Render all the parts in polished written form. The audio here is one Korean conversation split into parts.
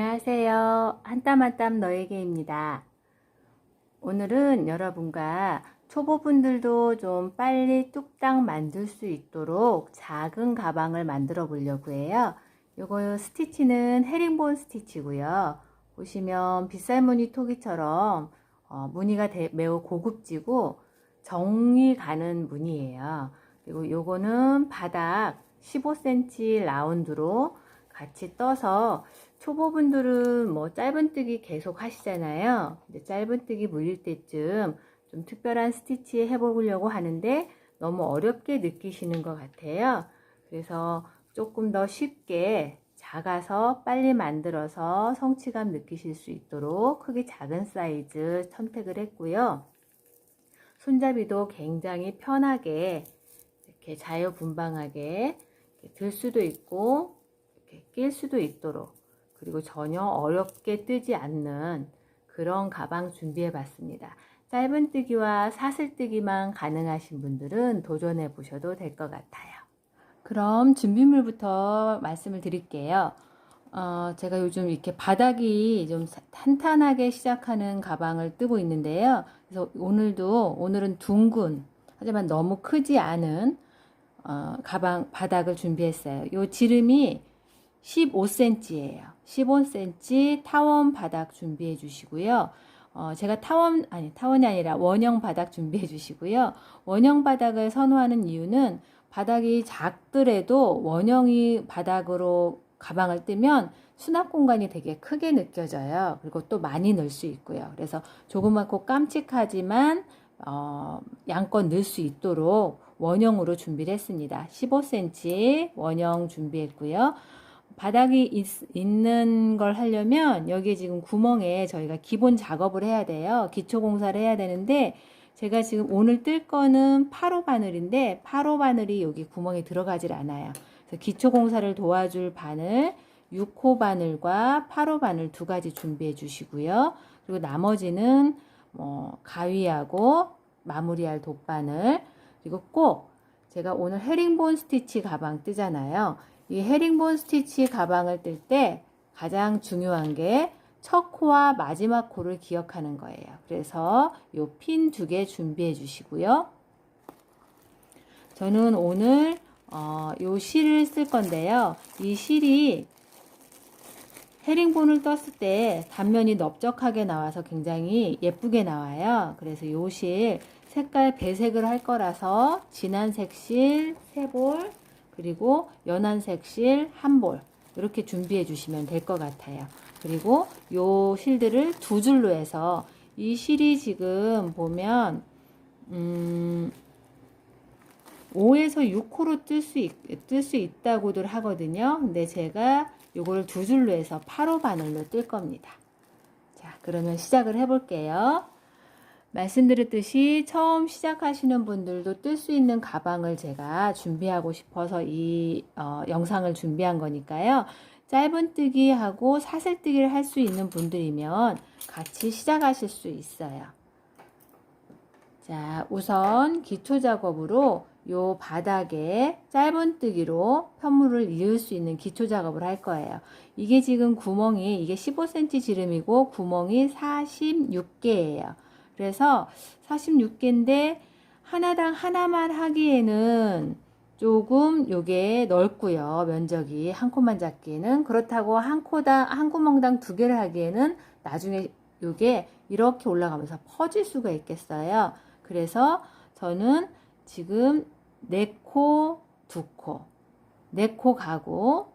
안녕하세요. 한 땀 한 땀 너에게입니다. 오늘은 여러분과 초보분들도 좀 빨리 뚝딱 만들 수 있도록 작은 가방을 만들어 보려고 해요. 요거 스티치는 헤링본 스티치고요. 보시면 빗살무늬 토기처럼 무늬가 매우 고급지고 정이 가는 무늬예요. 그리고 요거는 바닥 15cm 라운드로 같이 떠서 초보분들은 뭐 짧은뜨기 계속 하시잖아요. 근데 짧은뜨기 물릴 때쯤 좀 특별한 스티치 해보려고 하는데 너무 어렵게 느끼시는 것 같아요. 그래서 조금 더 쉽게 작아서 빨리 만들어서 성취감 느끼실 수 있도록 크기 작은 사이즈 선택을 했고요. 손잡이도 굉장히 편하게 이렇게 자유분방하게 들 수도 있고 이렇게 낄 수도 있도록, 그리고 전혀 어렵게 뜨지 않는 그런 가방 준비해 봤습니다. 짧은뜨기와 사슬뜨기만 가능하신 분들은 도전해 보셔도 될 것 같아요. 그럼 준비물부터 말씀을 드릴게요. 제가 요즘 이렇게 바닥이 좀 탄탄하게 시작하는 가방을 뜨고 있는데요. 그래서 오늘은 둥근, 하지만 너무 크지 않은 가방 바닥을 준비했어요. 요 지름이 15cm예요. 15cm 타원 바닥 준비해 주시고요. 제가 타원이 아니라 원형 바닥 준비해 주시고요. 원형 바닥을 선호하는 이유는 바닥이 작더라도 원형이 바닥으로 가방을 뜨면 수납 공간이 되게 크게 느껴져요. 그리고 또 많이 넣을 수 있고요. 그래서 조그맣고 깜찍하지만 양껏 넣을 수 있도록 원형으로 준비를 했습니다. 15cm 원형 준비했고요. 바닥이 있는 걸 하려면 여기에 지금 구멍에 저희가 기본 작업을 해야 돼요. 기초 공사를 해야 되는데 제가 지금 오늘 뜰 거는 8호 바늘인데 8호 바늘이 여기 구멍에 들어가질 않아요. 그래서 기초 공사를 도와줄 바늘 6호 바늘과 8호 바늘 두 가지 준비해 주시고요. 그리고 나머지는 가위하고 마무리할 돗바늘, 그리고 꼭 제가 오늘 헤링본 스티치 가방 뜨잖아요. 이 헤링본 스티치 가방을 뜰 때 가장 중요한 게 첫 코와 마지막 코를 기억하는 거예요. 그래서 요 핀 2개 준비해 주시고요. 저는 오늘 요 실을 쓸 건데요. 이 실이 헤링본을 떴을 때 단면이 넓적하게 나와서 굉장히 예쁘게 나와요. 그래서 요 실 색깔 배색을 할 거라서 진한색 실 3볼, 그리고 연한색 실 1볼 이렇게 준비해 주시면 될 것 같아요. 그리고 요 실들을 2줄로 해서, 이 실이 지금 보면 5에서 6호로 뜰 수 있다고들 하거든요. 근데 제가 요거를 2줄로 해서 8호 바늘로 뜰 겁니다. 자, 그러면 시작을 해 볼게요. 말씀드렸듯이 처음 시작하시는 분들도 뜰 수 있는 가방을 제가 준비하고 싶어서 이 영상을 준비한 거니까요. 짧은뜨기하고 사슬뜨기를 할 수 있는 분들이면 같이 시작하실 수 있어요. 자, 우선 기초 작업으로 요 바닥에 짧은뜨기로 편물을 이을 수 있는 기초 작업을 할 거예요. 이게 지금 구멍이, 이게 15cm 지름이고 구멍이 46개예요. 그래서 46개인데 하나당 하나만 하기에는 조금 요게 넓고요. 면적이 한 코만 잡기에는. 그렇다고 한 구멍당 2개를 하기에는 나중에 요게 이렇게 올라가면서 퍼질 수가 있겠어요. 그래서 저는 지금 4코, 2코, 4코 가고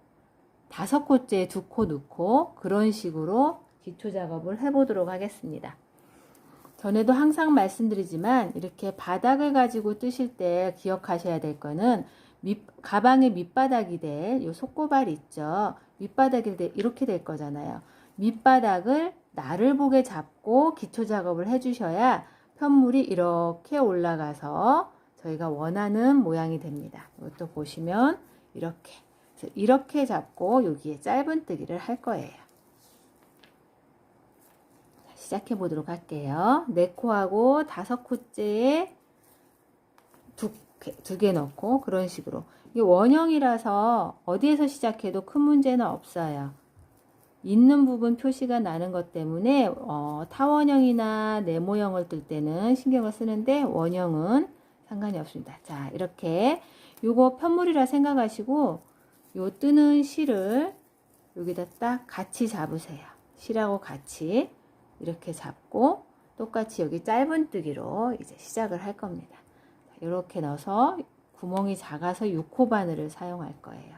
5코째 2코 넣고 그런 식으로 기초 작업을 해보도록 하겠습니다. 전에도 항상 말씀드리지만 이렇게 바닥을 가지고 뜨실 때 기억하셔야 될 거는 가방의 밑바닥이 될 요 속고발 있죠. 밑바닥이 이렇게 될 거잖아요. 밑바닥을 나를 보게 잡고 기초 작업을 해주셔야 편물이 이렇게 올라가서 저희가 원하는 모양이 됩니다. 이것도 보시면 이렇게 잡고 여기에 짧은뜨기를 할 거예요. 시작해 보도록 할게요. 4코하고 5코째에 2개 넣고 그런 식으로. 이게 원형이라서 어디에서 시작해도 큰 문제는 없어요. 있는 부분 표시가 나는 것 때문에 타원형이나 네모형을 뜰 때는 신경을 쓰는데 원형은 상관이 없습니다. 자, 이렇게 요거 편물이라 생각하시고 요 뜨는 실을 여기다 딱 같이 잡으세요. 실하고 같이 이렇게 잡고 똑같이 여기 짧은뜨기로 이제 시작을 할 겁니다. 이렇게 넣어서 구멍이 작아서 6호 바늘을 사용할 거예요.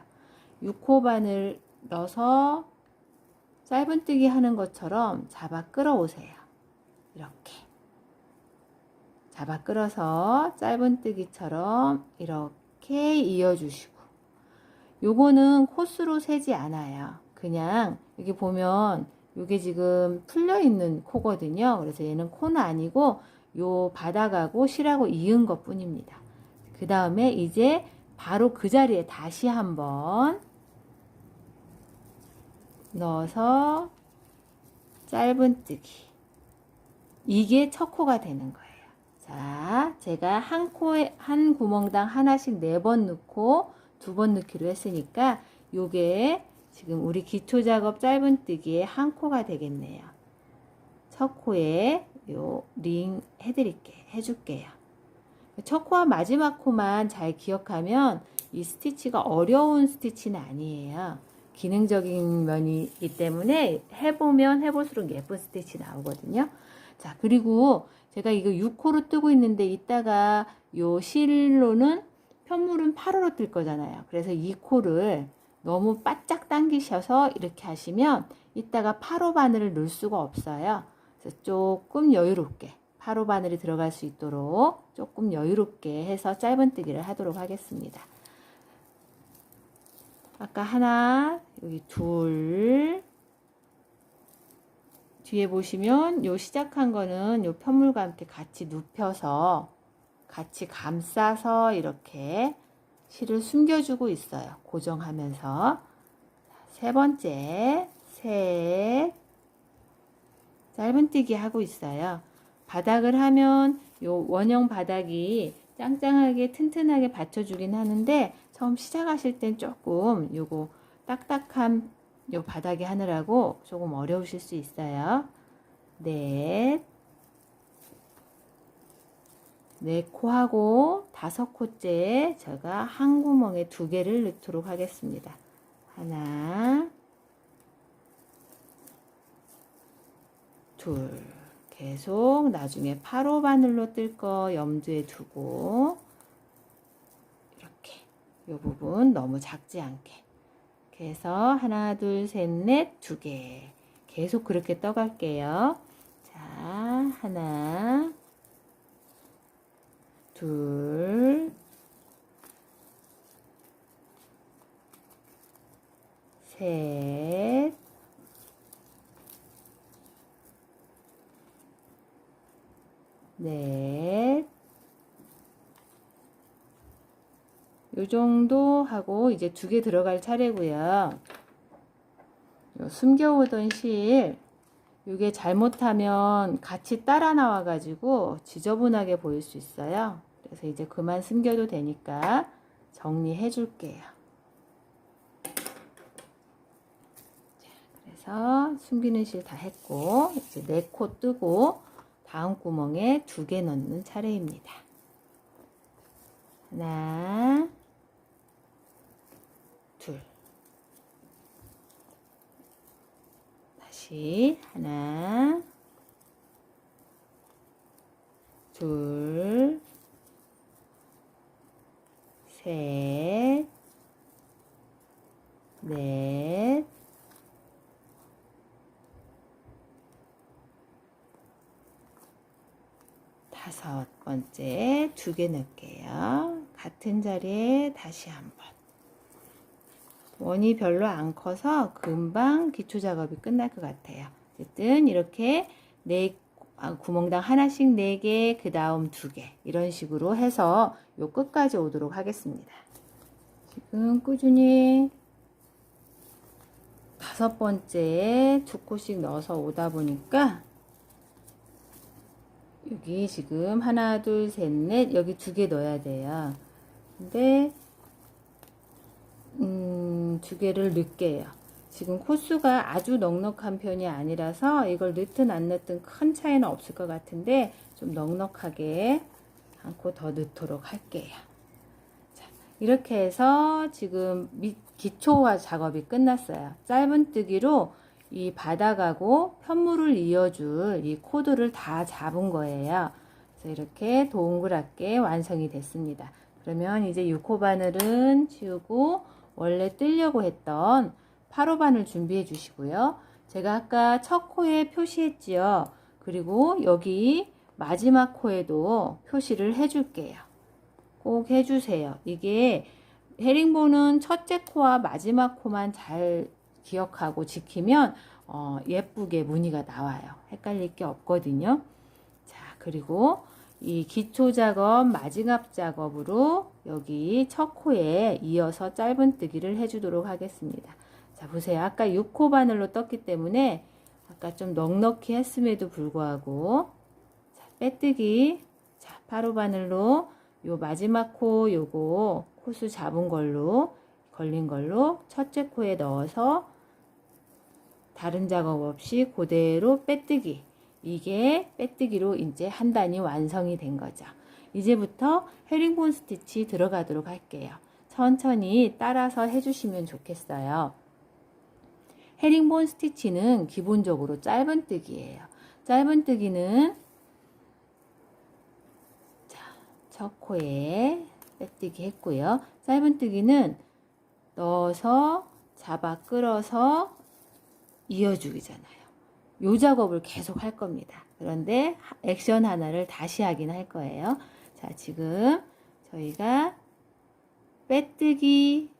6호 바늘 넣어서 짧은뜨기 하는 것처럼 잡아 끌어오세요. 이렇게 잡아 끌어서 짧은뜨기처럼 이렇게 이어주시고, 요거는 코스로 세지 않아요. 그냥 여기 보면 요게 지금 풀려 있는 코거든요. 그래서 얘는 코는 아니고 요 바닥하고 실하고 이은 것 뿐입니다. 그 다음에 이제 바로 그 자리에 다시 한번 넣어서 짧은뜨기. 이게 첫 코가 되는 거예요. 자, 제가 한 구멍당 하나씩 4번 넣고 2번 넣기로 했으니까 요게 지금 우리 기초 작업 짧은뜨기의 한 코가 되겠네요. 첫 코에 요 링 해줄게요. 첫 코와 마지막 코만 잘 기억하면 이 스티치가 어려운 스티치는 아니에요. 기능적인 면이기 때문에 해보면 해볼수록 예쁜 스티치 나오거든요. 자, 그리고 제가 이거 6호로 뜨고 있는데 이따가 요 실로는 편물은 8호로 뜰 거잖아요. 그래서 이 코를 너무 바짝 당기셔서 이렇게 하시면 이따가 8호 바늘을 넣을 수가 없어요. 그래서 조금 여유롭게 8호 바늘이 들어갈 수 있도록 조금 여유롭게 해서 짧은뜨기를 하도록 하겠습니다. 아까 하나, 여기 둘, 뒤에 보시면 요 시작한 거는 요 편물과 함께 같이 눕혀서 같이 감싸서 이렇게 실을 숨겨주고 있어요. 고정하면서. 세 번째, 셋, 짧은뜨기 하고 있어요. 바닥을 하면 요 원형 바닥이 짱짱하게 튼튼하게 받쳐주긴 하는데 처음 시작하실 땐 조금 요거 딱딱한 요 바닥에 하느라고 조금 어려우실 수 있어요. 넷, 4코하고 5코째 제가 한 구멍에 2개를 넣도록 하겠습니다. 하나, 둘, 계속 나중에 8호 바늘로 뜰 거 염두에 두고 이렇게 이 부분 너무 작지 않게 이렇게 해서 하나, 둘, 셋, 넷, 2개 계속 그렇게 떠갈게요. 자, 하나, 둘, 셋, 넷, 요 정도 하고 이제 2개 들어갈 차례고요. 요 숨겨오던 실 요게 잘못하면 같이 따라 나와 가지고 지저분하게 보일 수 있어요. 그래서 이제 그만 숨겨도 되니까 정리해 줄게요. 그래서 숨기는 실 다 했고 이제 4코 뜨고 다음 구멍에 2개 넣는 차례입니다. 하나, 둘, 다시 하나, 둘, 셋, 넷, 다섯 번째 2개 넣을게요. 같은 자리에 다시 한번. 원이 별로 안 커서 금방 기초 작업이 끝날 것 같아요. 어쨌든 이렇게 구멍당 하나씩 4개, 그 다음 2개 이런 식으로 해서 요 끝까지 오도록 하겠습니다. 지금 꾸준히 5번째에 2코씩 넣어서 오다 보니까 여기 지금 하나, 둘, 셋, 넷 여기 2개 넣어야 돼요. 근데 2개를 넣을게요. 지금 코수가 아주 넉넉한 편이 아니라서 이걸 넣든 안 넣든 큰 차이는 없을 것 같은데 좀 넉넉하게 한 코 더 넣도록 할게요. 자, 이렇게 해서 지금 기초화 작업이 끝났어요. 짧은뜨기로 이 바닥하고 편물을 이어줄 이 코드를 다 잡은 거예요. 그래서 이렇게 동그랗게 완성이 됐습니다. 그러면 이제 6호 바늘은 치우고 원래 뜨려고 했던 8호 바늘 준비해 주시고요. 제가 아까 첫 코에 표시했지요. 그리고 여기 마지막 코에도 표시를 해 줄게요. 꼭 해주세요. 이게 헤링본은 첫째 코와 마지막 코만 잘 기억하고 지키면 예쁘게 무늬가 나와요. 헷갈릴 게 없거든요. 자, 그리고 이 기초 작업, 마지막 작업으로 여기 첫 코에 이어서 짧은뜨기를 해주도록 하겠습니다. 자, 보세요. 아까 6코 바늘로 떴기 때문에 아까 좀 넉넉히 했음에도 불구하고 자, 빼뜨기. 자, 8호 바늘로 요 마지막 코 요거 코수 잡은 걸로 걸린 걸로 첫째 코에 넣어서 다른 작업 없이 그대로 빼뜨기. 이게 빼뜨기로 이제 한 단이 완성이 된 거죠. 이제부터 헤링본 스티치 들어가도록 할게요. 천천히 따라서 해주시면 좋겠어요. 헤링본 스티치는 기본적으로 짧은뜨기예요. 짧은뜨기는 첫 코에 빼뜨기 했고요. 짧은뜨기는 넣어서 잡아 끌어서 이어주기잖아요. 요 작업을 계속 할 겁니다. 그런데 액션 하나를 다시 하긴 할 거예요. 자, 지금 저희가 빼뜨기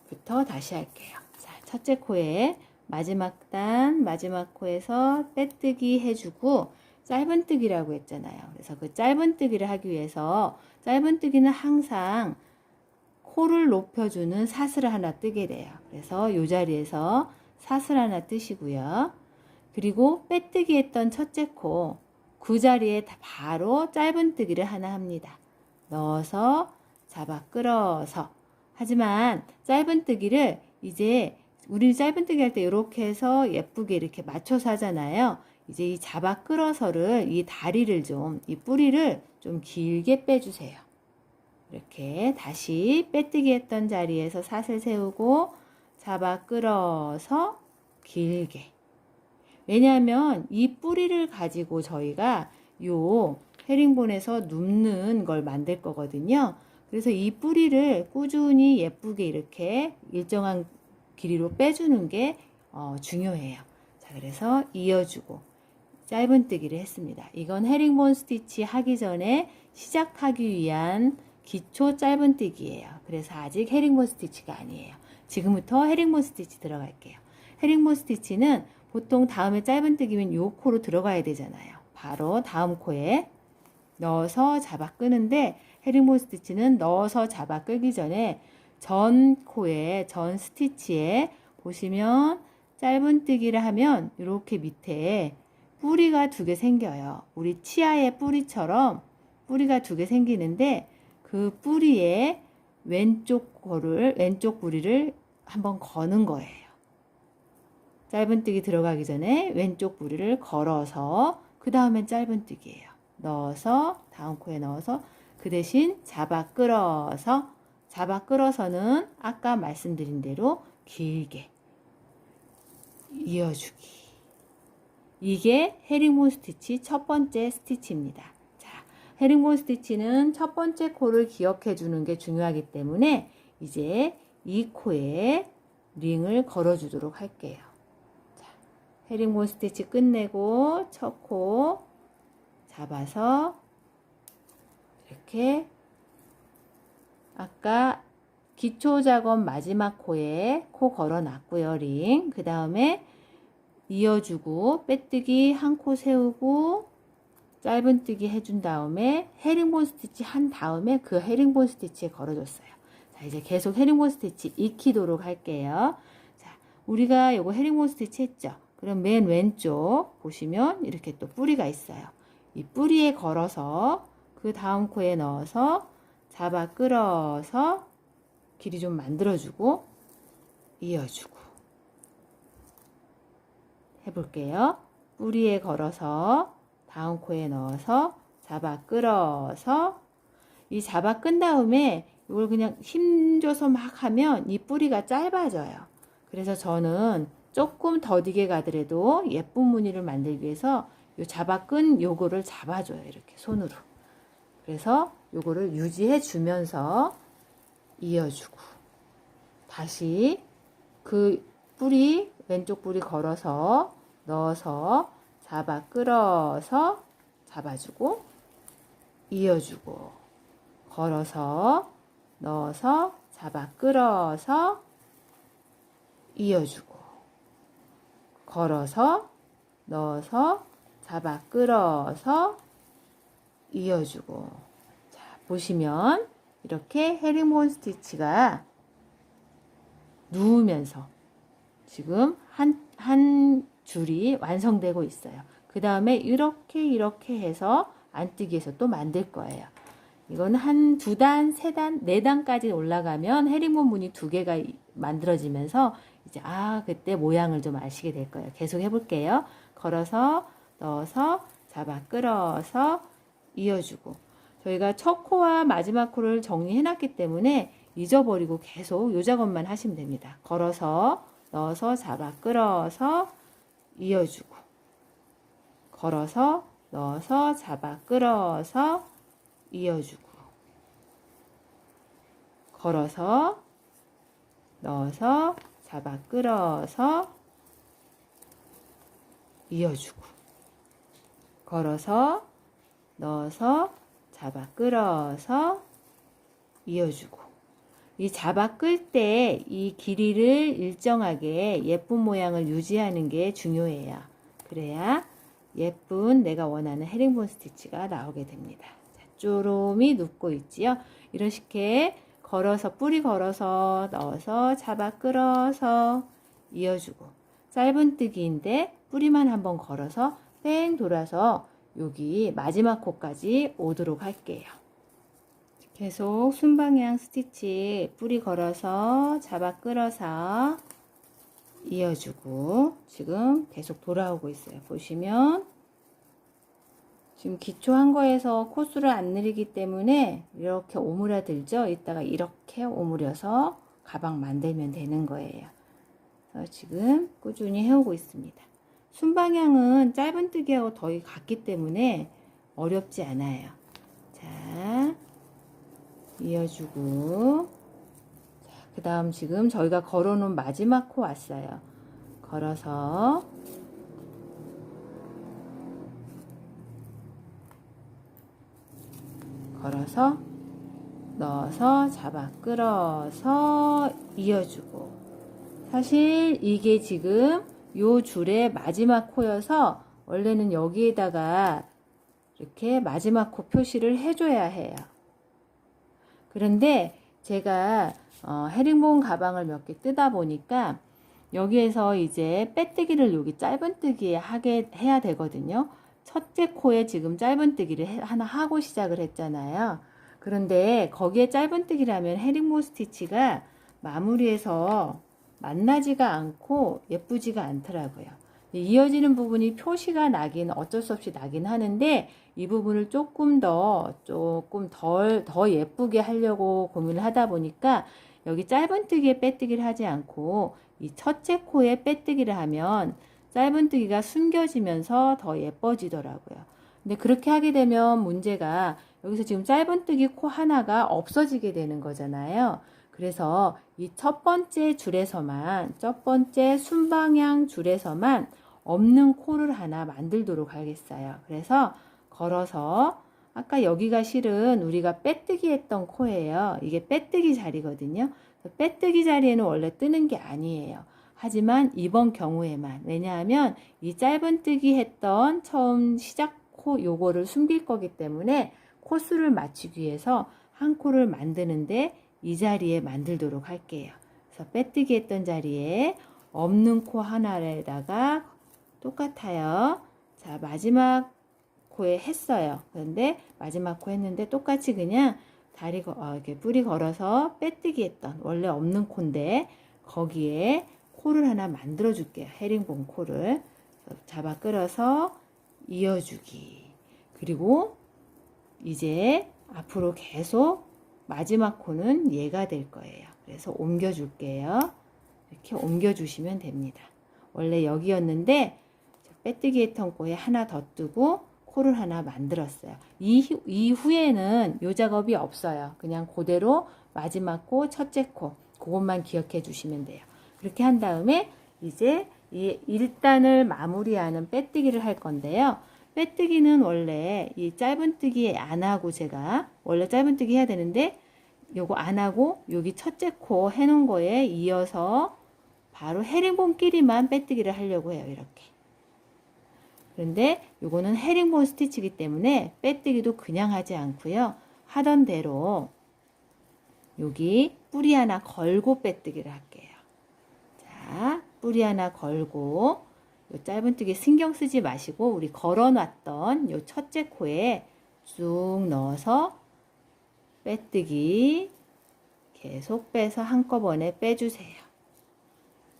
부터 다시 할게요. 자, 첫째 코에 마지막 단, 마지막 코에서 빼뜨기 해주고 짧은뜨기라고 했잖아요. 그래서 그 짧은뜨기를 하기 위해서 짧은뜨기는 항상 코를 높여주는 사슬을 하나 뜨게 돼요. 그래서 이 자리에서 사슬 하나 뜨시고요. 그리고 빼뜨기 했던 첫째 코, 그 자리에 바로 짧은뜨기를 하나 합니다. 넣어서 잡아 끌어서. 하지만 짧은뜨기를 이제 우리 짧은뜨기 할 때 이렇게 해서 예쁘게 이렇게 맞춰서 하잖아요. 이제 이 잡아 끌어서를 이 다리를 좀, 이 뿌리를 좀 길게 빼주세요. 이렇게 다시 빼뜨기 했던 자리에서 사슬 세우고 잡아 끌어서 길게. 왜냐하면 이 뿌리를 가지고 저희가 요 헤링본에서 눕는 걸 만들 거거든요. 그래서 이 뿌리를 꾸준히 예쁘게 이렇게 일정한 길이로 빼주는 게 중요해요. 자, 그래서 이어주고 짧은뜨기를 했습니다. 이건 헤링본 스티치 하기 전에 시작하기 위한 기초 짧은뜨기예요. 그래서 아직 헤링본 스티치가 아니에요. 지금부터 헤링본 스티치 들어갈게요. 헤링본 스티치는 보통 다음에 짧은뜨기면 요 코로 들어가야 되잖아요. 바로 다음 코에 넣어서 잡아 끄는데 헤링본 스티치는 넣어서 잡아 끌기 전에 전 코에, 전 스티치에 보시면 짧은뜨기를 하면 이렇게 밑에 뿌리가 2개 생겨요. 우리 치아의 뿌리처럼 뿌리가 2개 생기는데 그 뿌리에 왼쪽 뿌리를 한번 거는 거예요. 짧은뜨기 들어가기 전에 왼쪽 뿌리를 걸어서 그 다음엔 짧은뜨기예요. 넣어서 다음 코에 넣어서 그 대신 잡아 끌어서는 아까 말씀드린 대로 길게 이어주기. 이게 헤링본 스티치 첫 번째 스티치입니다. 자, 헤링본 스티치는 첫 번째 코를 기억해 주는 게 중요하기 때문에 이제 이 코에 링을 걸어 주도록 할게요. 자, 헤링본 스티치 끝내고 첫 코 잡아서 이렇게 아까 기초 작업 마지막 코에 코 걸어 놨고요. 링. 그 다음에 이어주고 빼뜨기 한 코 세우고 짧은뜨기 해준 다음에 헤링본 스티치 한 다음에 그 헤링본 스티치에 걸어줬어요. 자, 이제 계속 헤링본 스티치 익히도록 할게요. 자, 우리가 요거 헤링본 스티치 했죠. 그럼 맨 왼쪽 보시면 이렇게 또 뿌리가 있어요. 이 뿌리에 걸어서 그 다음 코에 넣어서 잡아 끌어서 길이 좀 만들어주고 이어주고 해볼게요. 뿌리에 걸어서 다음 코에 넣어서 잡아 끌어서 이 잡아 끈 다음에 이걸 그냥 힘줘서 막 하면 이 뿌리가 짧아져요. 그래서 저는 조금 더디게 가더라도 예쁜 무늬를 만들기 위해서 요 잡아 끈 요거를 잡아줘요. 이렇게 손으로. 그래서 요거를 유지해 주면서 이어주고 다시 그 뿌리 왼쪽 뿌리 걸어서 넣어서 잡아 끌어서 잡아주고 이어주고 걸어서 넣어서 잡아 끌어서 이어주고 걸어서 넣어서 잡아 끌어서 이어주고 자 보시면 이렇게 헤링본 스티치가 누우면서 지금 한 줄이 완성되고 있어요. 그 다음에 이렇게 해서 안뜨기에서 또 만들 거예요. 이거는 한 2단, 3단, 4단까지 올라가면 헤링본 무늬 2개가 만들어지면서 이제 그때 모양을 좀 아시게 될 거예요. 계속 해볼게요. 걸어서 넣어서 잡아 끌어서 이어주고 저희가 첫 코와 마지막 코를 정리해 놨기 때문에 잊어버리고 계속 요 작업만 하시면 됩니다. 걸어서 넣어서 잡아 끌어서 이어주고 걸어서 넣어서 잡아 끌어서 이어주고 걸어서 넣어서 잡아 끌어서 이어주고 걸어서 넣어서 잡아 끌어서 이어주고 이 잡아 끌 때 이 길이를 일정하게 예쁜 모양을 유지하는 게 중요해요. 그래야 예쁜 내가 원하는 헤링본 스티치가 나오게 됩니다. 자, 쪼롬이 눕고 있지요. 이런 식의 걸어서 뿌리 걸어서 넣어서 잡아 끌어서 이어주고 짧은뜨기인데 뿌리만 한번 걸어서 뺑 돌아서 여기 마지막 코까지 오도록 할게요. 계속 순방향 스티치 뿌리 걸어서 잡아 끌어서 이어주고 지금 계속 돌아오고 있어요. 보시면 지금 기초한 거에서 코수를 안 내리기 때문에 이렇게 오므려들죠. 이따가 이렇게 오므려서 가방 만들면 되는 거예요. 그래서 지금 꾸준히 해오고 있습니다. 순방향은 짧은뜨기하고 거의 같기 때문에 어렵지 않아요. 자, 이어주고 그 다음 지금 저희가 걸어놓은 마지막 코 왔어요. 걸어서 걸어서 넣어서 잡아 끌어서 이어주고 사실 이게 지금 요 줄의 마지막 코여서 원래는 여기에다가 이렇게 마지막 코 표시를 해줘야 해요. 그런데 제가 헤링본 가방을 몇 개 뜨다 보니까 여기에서 이제 빼뜨기를 여기 짧은뜨기에 해야 되거든요. 첫째 코에 지금 짧은뜨기를 하나 하고 시작을 했잖아요. 그런데 거기에 짧은뜨기를 하면 헤링본 스티치가 마무리해서 만나지가 않고 예쁘지가 않더라고요. 이어지는 부분이 표시가 나긴 어쩔 수 없이 나긴 하는데 이 부분을 조금 더 예쁘게 하려고 고민을 하다 보니까 여기 짧은뜨기에 빼뜨기를 하지 않고 이 첫째 코에 빼뜨기를 하면 짧은뜨기가 숨겨지면서 더 예뻐지더라고요. 근데 그렇게 하게 되면 문제가 여기서 지금 짧은뜨기 코 하나가 없어지게 되는 거잖아요. 그래서 이 첫 번째 줄에서만, 첫 번째 순방향 줄에서만 없는 코를 하나 만들도록 하겠어요. 그래서 걸어서 아까 여기가 실은 우리가 빼뜨기 했던 코예요. 이게 빼뜨기 자리거든요. 빼뜨기 자리에는 원래 뜨는 게 아니에요. 하지만 이번 경우에만, 왜냐하면 이 짧은뜨기 했던 처음 시작 코 요거를 숨길 거기 때문에 코수를 맞추기 위해서 한 코를 만드는데 이 자리에 만들도록 할게요. 그래서 빼뜨기 했던 자리에 없는 코 하나에다가 똑같아요. 자, 마지막 코에 했어요. 그런데 마지막 코 했는데 똑같이 그냥 이렇게 뿌리 걸어서 빼뜨기 했던 원래 없는 코인데 거기에 코를 하나 만들어 줄게요. 헤링본 코를 잡아 끌어서 이어주기. 그리고 이제 앞으로 계속 마지막 코는 얘가 될 거예요. 그래서 옮겨 줄게요. 이렇게 옮겨 주시면 됩니다. 원래 여기였는데 빼뜨기 했던 코에 하나 더 뜨고 코를 하나 만들었어요. 이후에는 이 작업이 없어요. 그냥 그대로 마지막 코, 첫째 코 그것만 기억해 주시면 돼요. 그렇게 한 다음에 이제 이 1단을 마무리하는 빼뜨기를 할 건데요. 빼뜨기는 원래 이 짧은뜨기 안 하고 제가 원래 짧은뜨기 해야 되는데 요거 안 하고 여기 첫째 코 해놓은 거에 이어서 바로 헤링본끼리만 빼뜨기를 하려고 해요. 이렇게. 그런데 요거는 헤링본 스티치이기 때문에 빼뜨기도 그냥 하지 않고요. 하던 대로 여기 뿌리 하나 걸고 빼뜨기를 할게요. 자, 뿌리 하나 걸고 요 짧은뜨기 신경 쓰지 마시고 우리 걸어놨던 요 첫째 코에 쭉 넣어서 빼뜨기 계속 빼서 한꺼번에 빼주세요.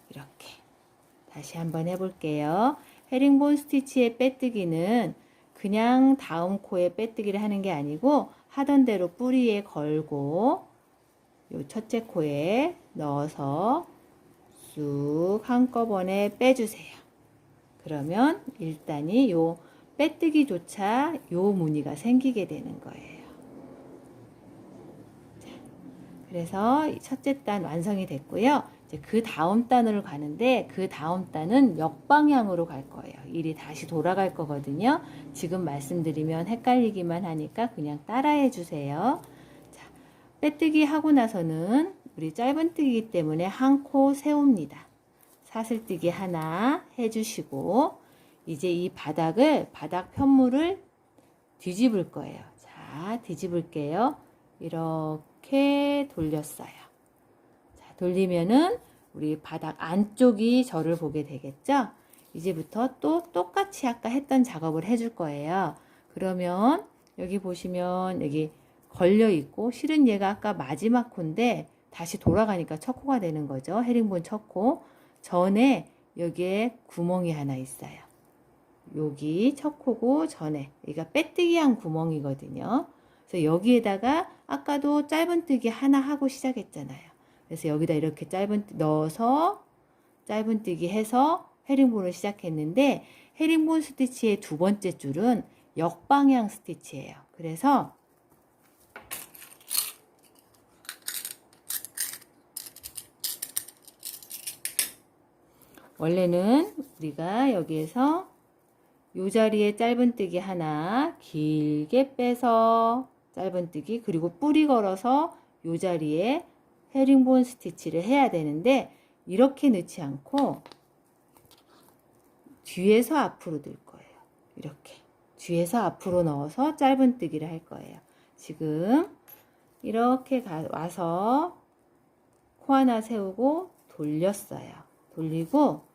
이렇게 다시 한번 해볼게요. 헤링본 스티치의 빼뜨기는 그냥 다음 코에 빼뜨기를 하는 게 아니고 하던 대로 뿌리에 걸고 요 첫째 코에 넣어서 쑥 한꺼번에 빼주세요. 그러면 일단이 요 빼뜨기조차 요 무늬가 생기게 되는 거예요. 자, 그래서 첫째 단 완성이 됐고요. 이제 그 다음 단으로 가는데 그 다음 단은 역방향으로 갈 거예요. 일이 다시 돌아갈 거거든요. 지금 말씀드리면 헷갈리기만 하니까 그냥 따라해 주세요. 자, 빼뜨기 하고 나서는 우리 짧은뜨기이기 때문에 한 코 세웁니다. 사슬뜨기 하나 해주시고 이제 이 바닥 편물을 뒤집을 거예요. 자, 뒤집을게요. 이렇게 돌렸어요. 자, 돌리면은 우리 바닥 안쪽이 저를 보게 되겠죠? 이제부터 또 똑같이 아까 했던 작업을 해줄 거예요. 그러면 여기 보시면 여기 걸려 있고 실은 얘가 아까 마지막 코인데 다시 돌아가니까 첫 코가 되는 거죠. 헤링본 첫 코. 전에 여기에 구멍이 하나 있어요. 여기 첫 코고 전에 여기가 빼뜨기 한 구멍이거든요. 그래서 여기에다가 아까도 짧은뜨기 하나 하고 시작했잖아요. 그래서 여기다 이렇게 넣어서 짧은뜨기 해서 헤링본을 시작했는데 헤링본 스티치의 두 번째 줄은 역방향 스티치예요. 그래서 원래는 우리가 여기에서 이 자리에 짧은뜨기 하나 길게 빼서 짧은뜨기 그리고 뿌리 걸어서 이 자리에 헤링본 스티치를 해야 되는데 이렇게 넣지 않고 뒤에서 앞으로 넣을 거예요. 이렇게 뒤에서 앞으로 넣어서 짧은뜨기를 할 거예요. 지금 이렇게 와서 코 하나 세우고 돌렸어요. 돌리고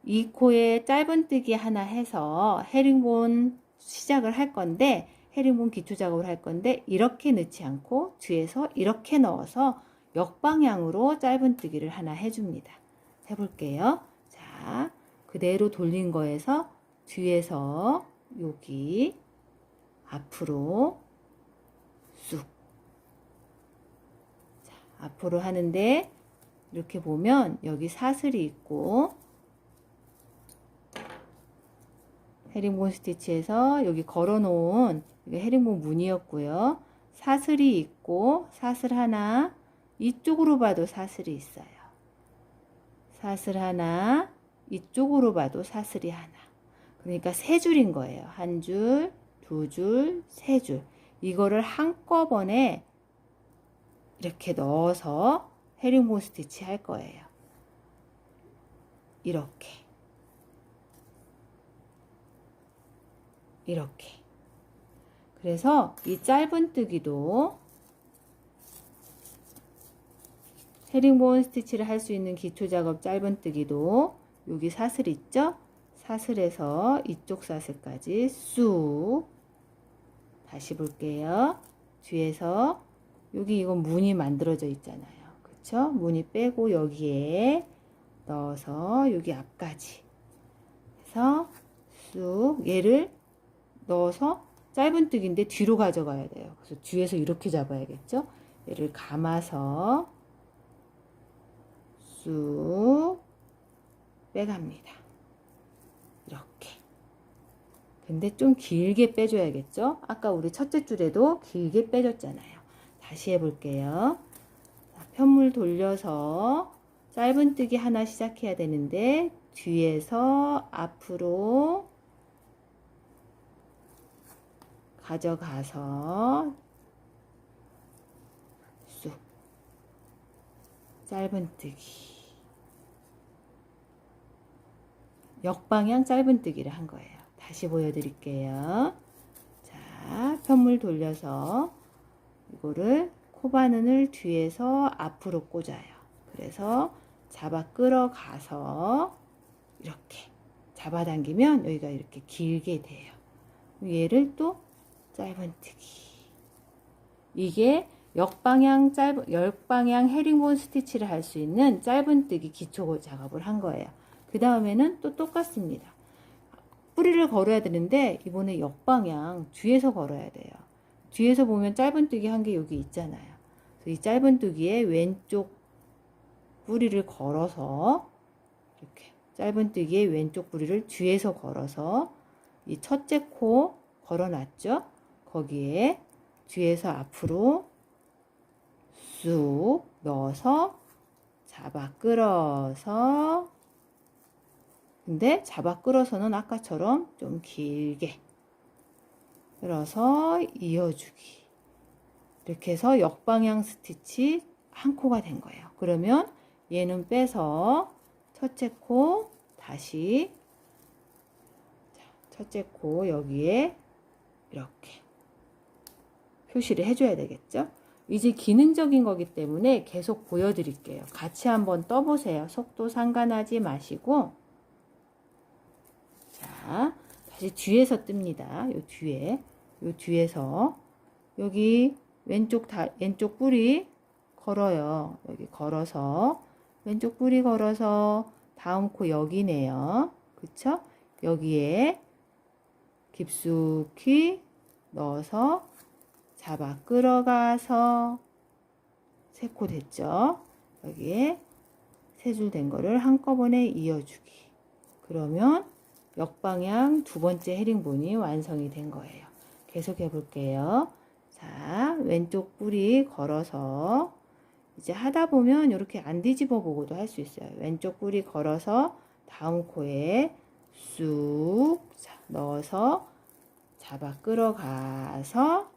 이 코에 짧은뜨기 하나 해서 헤링본 시작을 할 건데 헤링본 기초 작업을 할 건데 이렇게 넣지 않고 뒤에서 이렇게 넣어서 역방향으로 짧은뜨기를 하나 해줍니다. 해볼게요. 자, 그대로 돌린 거에서 뒤에서 여기 앞으로 쑥 자, 앞으로 하는데 이렇게 보면 여기 사슬이 있고 헤링본 스티치에서 여기 걸어놓은 이게 헤링본 무늬였고요. 사슬이 있고 사슬 하나 이쪽으로 봐도 사슬이 있어요. 사슬 하나 이쪽으로 봐도 사슬이 하나. 그러니까 세 줄인 거예요. 한 줄, 두 줄, 세 줄. 이거를 한꺼번에 이렇게 넣어서 헤링본 스티치 할 거예요. 이렇게. 이렇게. 그래서 이 짧은뜨기도 헤링본 스티치를 할 수 있는 기초 작업 짧은뜨기도 여기 사슬 있죠? 사슬에서 이쪽 사슬까지 쑥. 다시 볼게요. 뒤에서 여기 이건 무늬 만들어져 있잖아요. 그쵸? 무늬 빼고 여기에 넣어서 여기 앞까지 해서 쑥 얘를 넣어서 짧은뜨기인데 뒤로 가져가야 돼요. 그래서 뒤에서 이렇게 잡아야겠죠? 얘를 감아서 쑥 빼갑니다. 이렇게. 근데 좀 길게 빼줘야겠죠? 아까 우리 첫째 줄에도 길게 빼줬잖아요. 다시 해볼게요. 자, 편물 돌려서 짧은뜨기 하나 시작해야 되는데 뒤에서 앞으로 가져가서 쑥 짧은뜨기 역방향 짧은뜨기를 한 거예요. 다시 보여드릴게요. 자, 편물 돌려서 이거를 코바늘을 뒤에서 앞으로 꽂아요. 그래서 잡아 끌어가서 이렇게 잡아당기면 여기가 이렇게 길게 돼요. 얘를 또 짧은뜨기. 이게 역방향 헤링본 스티치를 할 수 있는 짧은뜨기 기초 작업을 한 거예요. 그 다음에는 또 똑같습니다. 뿌리를 걸어야 되는데 이번에 역방향 뒤에서 걸어야 돼요. 뒤에서 보면 짧은뜨기 한 게 여기 있잖아요. 이 짧은뜨기에 왼쪽 뿌리를 걸어서 이렇게 짧은뜨기에 왼쪽 뿌리를 뒤에서 걸어서 이 첫째 코 걸어놨죠? 거기에 뒤에서 앞으로 쑥 넣어서 잡아 끌어서 근데 잡아 끌어서는 아까처럼 좀 길게 끌어서 이어주기. 이렇게 해서 역방향 스티치 한 코가 된 거예요. 그러면 얘는 빼서 첫째 코 다시 첫째 코 여기에 이렇게 표시를 해줘야 되겠죠? 이제 기능적인 거기 때문에 계속 보여드릴게요. 같이 한번 떠보세요. 속도 상관하지 마시고 자, 다시 뒤에서 뜹니다. 요 뒤에서 여기 왼쪽 뿌리 걸어요. 여기 걸어서 왼쪽 뿌리 걸어서 다음 코 여기네요. 그쵸? 여기에 깊숙이 넣어서 잡아 끌어가서 세 코 됐죠? 여기에 세 줄 된 거를 한꺼번에 이어주기. 그러면 역방향 두 번째 헤링본이 완성이 된 거예요. 계속 해볼게요. 자, 왼쪽 뿌리 걸어서 이제 하다 보면 이렇게 안 뒤집어 보고도 할 수 있어요. 왼쪽 뿌리 걸어서 다음 코에 쑥 넣어서 잡아 끌어가서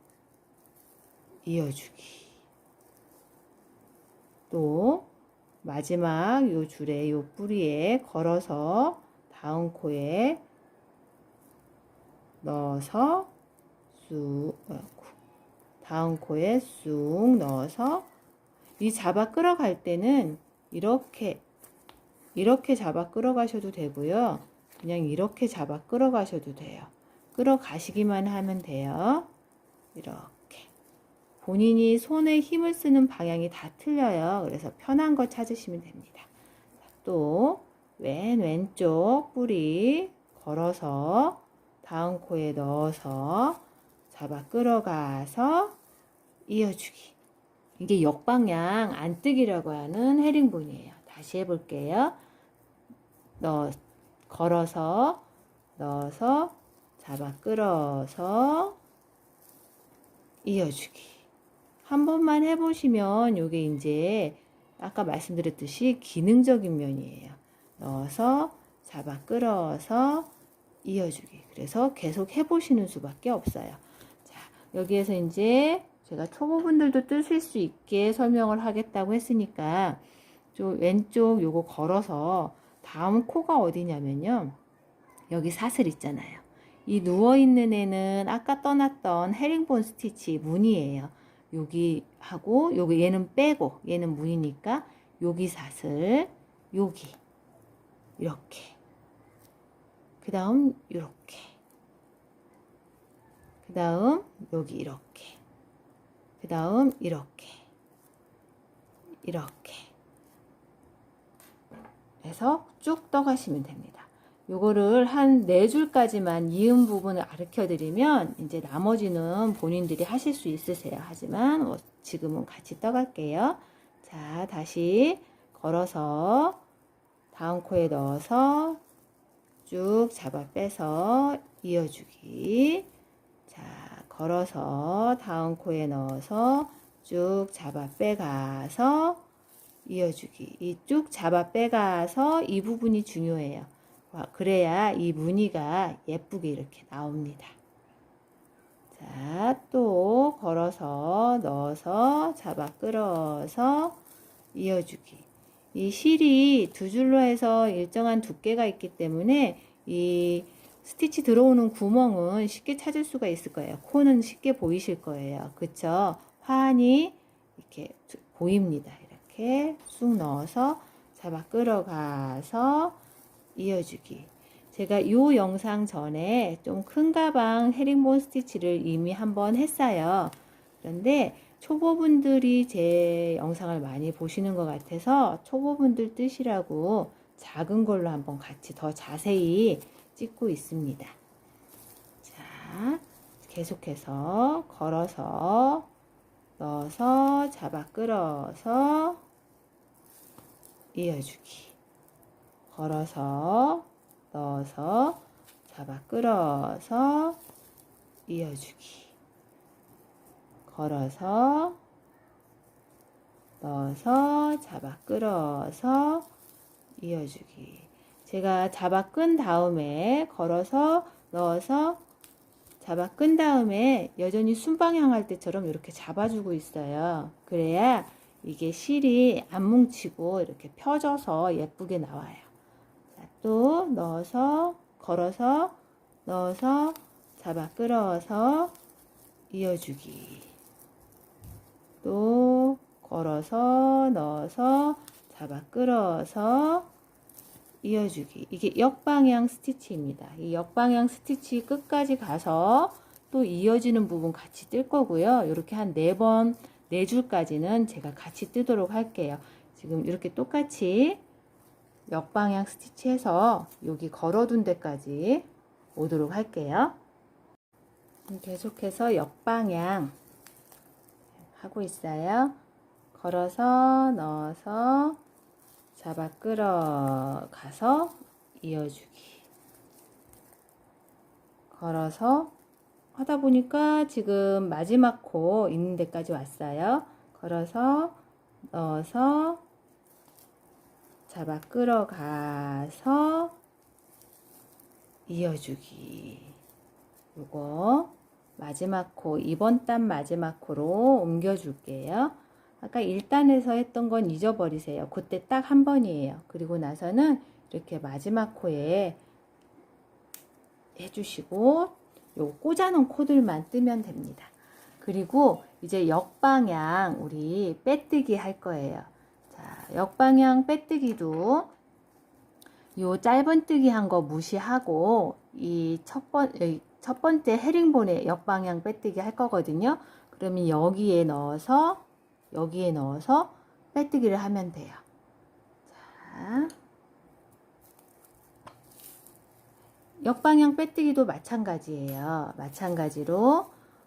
이어주기. 또 마지막 요 줄에 요 뿌리에 걸어서 다음 코에 넣어서 쑥 다음 코에 쑥 넣어서 이 잡아 끌어갈 때는 이렇게 잡아 끌어가셔도 되고요. 그냥 이렇게 잡아 끌어가셔도 돼요. 끌어가시기만 하면 돼요. 이렇게. 본인이 손에 힘을 쓰는 방향이 다 틀려요. 그래서 편한 거 찾으시면 됩니다. 또 왼쪽 뿌리 걸어서 다음 코에 넣어서 잡아 끌어가서 이어주기. 이게 역방향 안뜨기라고 하는 헤링본이에요. 다시 해볼게요. 걸어서 넣어서 잡아 끌어서 이어주기. 한 번만 해보시면 이게 이제 아까 말씀드렸듯이 기능적인 면이에요. 넣어서 잡아 끌어서 이어주기. 그래서 계속 해보시는 수밖에 없어요. 자, 여기에서 이제 제가 초보분들도 뜨실 수 있게 설명을 하겠다고 했으니까 좀 왼쪽 요거 걸어서 다음 코가 어디냐면요. 여기 사슬 있잖아요. 이 누워있는 애는 아까 떠났던 헤링본 스티치 무늬예요. 여기 하고 여기 얘는 빼고 얘는 무늬니까 여기 사슬 여기 이렇게 그 다음 이렇게, 그 다음 여기 이렇게, 그 다음 이렇게 해서 쭉 떠가시면 됩니다. 요거를 한 4줄까지만 이음 부분을 가르쳐 드리면 이제 나머지는 본인들이 하실 수 있으세요. 하지만 지금은 같이 떠갈게요. 자, 다시 걸어서 다음 코에 넣어서 쭉 잡아 빼서 이어주기. 자, 걸어서 다음 코에 넣어서 쭉 잡아 빼가서 이어주기. 이 쭉 잡아 빼가서 이 부분이 중요해요. 그래야 이 무늬가 예쁘게 이렇게 나옵니다. 자, 또 걸어서 넣어서 잡아 끌어서 이어주기. 이 실이 2줄로 해서 일정한 두께가 있기 때문에 이 스티치 들어오는 구멍은 쉽게 찾을 수가 있을 거예요. 코는 쉽게 보이실 거예요. 그쵸? 환히 이렇게 보입니다. 이렇게 쑥 넣어서 잡아 끌어가서 이어주기. 제가 이 영상 전에 좀 큰 가방 헤링본 스티치를 이미 한번 했어요. 그런데 초보분들이 제 영상을 많이 보시는 것 같아서 초보분들 뜨시라고 작은 걸로 한번 같이 더 자세히 찍고 있습니다. 자, 계속해서 걸어서 넣어서 잡아 끌어서 이어주기. 걸어서 넣어서 잡아 끌어서 이어주기. 걸어서 넣어서 잡아 끌어서 이어주기. 제가 잡아 끈 다음에 걸어서 넣어서 잡아 끈 다음에 여전히 순방향 할 때처럼 이렇게 잡아주고 있어요. 그래야 이게 실이 안 뭉치고 이렇게 펴져서 예쁘게 나와요. 자, 또 넣어서 걸어서 넣어서 잡아 끌어서 이어주기. 또 걸어서 넣어서 잡아 끌어서 이어주기. 이게 역방향 스티치입니다. 이 역방향 스티치 끝까지 가서 또 이어지는 부분 같이 뜰 거고요. 이렇게 한 4번, 4줄까지는 제가 같이 뜨도록 할게요. 지금 이렇게 똑같이 역방향 스티치 해서 여기 걸어둔 데까지 오도록 할게요. 계속해서 역방향 하고 있어요. 걸어서 넣어서 잡아 끌어가서 이어주기. 걸어서 하다 보니까 지금 마지막 코 있는 데까지 왔어요. 걸어서 넣어서 잡아 끌어가서 이어주기. 요거 마지막 코, 이번 단 마지막 코로 옮겨 줄게요. 아까 1단에서 했던 건 잊어버리세요. 그때 딱 한 번이에요. 그리고 나서는 이렇게 마지막 코에 해주시고 요 꽂아놓은 코들만 뜨면 됩니다. 그리고 이제 역방향 우리 빼뜨기 할 거예요. 자, 역방향 빼뜨기도 요 짧은뜨기 한 거 무시하고 이 첫 번째 헤링본의 역방향 빼뜨기 할 거거든요. 그러면 여기에 넣어서 빼뜨기를 하면 돼요. 자, 역방향 빼뜨기도 마찬가지예요. 마찬가지로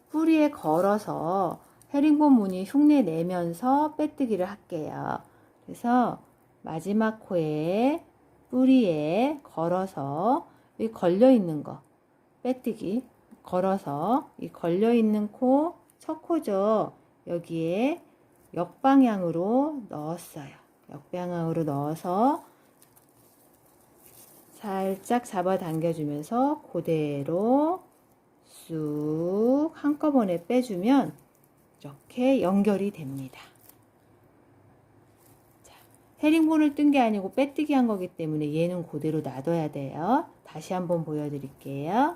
뿌리에 걸어서 헤링본 무늬 흉내 내면서 빼뜨기를 할게요. 그래서 마지막 코에 뿌리에 걸어서 이 걸려 있는 거 빼뜨기 걸어서 이 걸려 있는 코 첫 코죠. 여기에 역방향으로 넣었어요. 역방향으로 넣어서 살짝 잡아 당겨주면서 그대로 쑥 한꺼번에 빼주면 이렇게 연결이 됩니다. 자, 헤링본을 뜬 게 아니고 빼뜨기 한 거기 때문에 얘는 그대로 놔둬야 돼요. 다시 한번 보여드릴게요.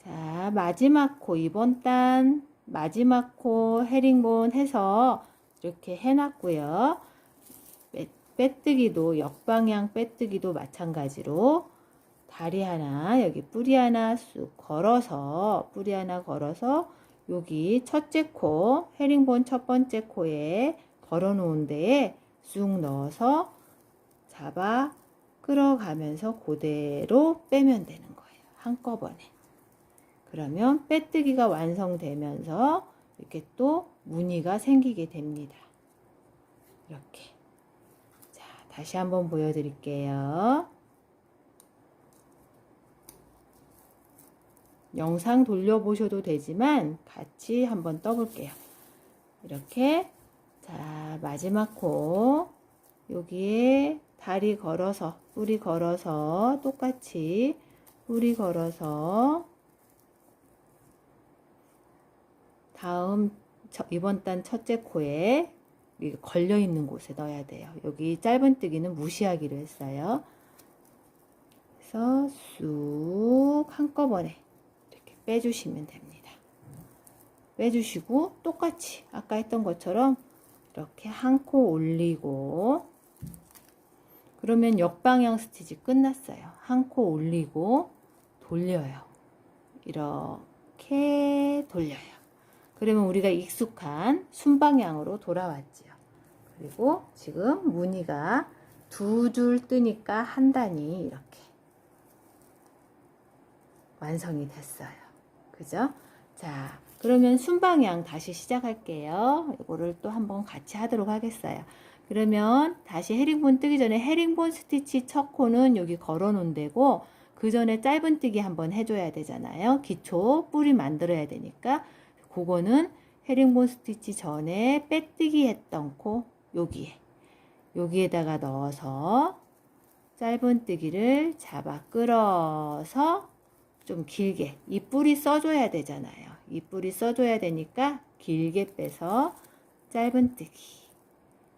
자, 마지막 코, 이번 단 마지막 코 헤링본 해서 이렇게 해놨고요. 빼뜨기도 역방향 빼뜨기도 마찬가지로 다리 하나, 여기 뿌리 하나 쑥 걸어서, 뿌리 하나 걸어서 여기 첫째 코, 헤링본 첫 번째 코에 걸어 놓은 데에 쑥 넣어서 잡아 끌어가면서 그대로 빼면 되는 거예요. 한꺼번에. 그러면 빼뜨기가 완성되면서 이렇게 또 무늬가 생기게 됩니다. 이렇게. 자, 다시 한번 보여드릴게요. 영상 돌려보셔도 되지만 같이 한번 떠볼게요. 이렇게. 자, 마지막 코 여기에 다리 걸어서, 뿌리 걸어서 똑같이 뿌리 걸어서 다음 이번 단 첫째 코에 걸려 있는 곳에 넣어야 돼요. 여기 짧은뜨기는 무시하기로 했어요. 그래서 쑥 한꺼번에 이렇게 빼주시면 됩니다. 빼주시고 똑같이 아까 했던 것처럼 이렇게 한 코 올리고, 그러면 역방향 스티치 끝났어요. 한 코 올리고 돌려요. 이렇게 돌려요. 그러면 우리가 익숙한 순방향으로 돌아왔지요. 그리고 지금 무늬가 두 줄 뜨니까 한 단이 이렇게 완성이 됐어요. 그죠? 자, 그러면 순방향 다시 시작할게요. 이거를 또 한번 같이 하도록 하겠어요. 그러면 다시 헤링본 뜨기 전에 헤링본 스티치 첫 코는 여기 걸어 놓은 데고, 그 전에 짧은뜨기 한번 해줘야 되잖아요. 기초 뿌리 만들어야 되니까 그거는 헤링본 스티치 전에 빼뜨기 했던 코 여기에다가 넣어서 짧은뜨기를 잡아 끌어서 좀 길게, 이 뿌리 써줘야 되잖아요. 이 뿌리 써줘야 되니까 길게 빼서 짧은뜨기.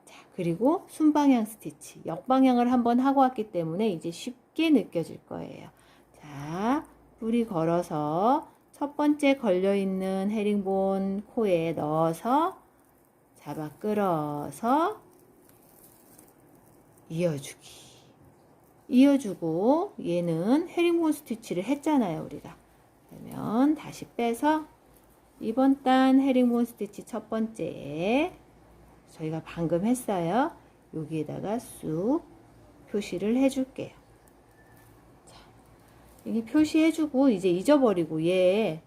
자, 그리고 순방향 스티치, 역방향을 한번 하고 왔기 때문에 이제 쉽게 느껴질 거예요. 자, 뿌리 걸어서 첫 번째 걸려있는 헤링본 코에 넣어서 잡아 끌어서 이어주기. 이어주고, 얘는 헤링본 스티치를 했잖아요, 우리가. 그러면 다시 빼서 이번 단 헤링본 스티치 첫 번째에 저희가 방금 했어요. 여기에다가 쑥 표시를 해줄게요. 자, 이게 표시해주고 이제 잊어버리고 얘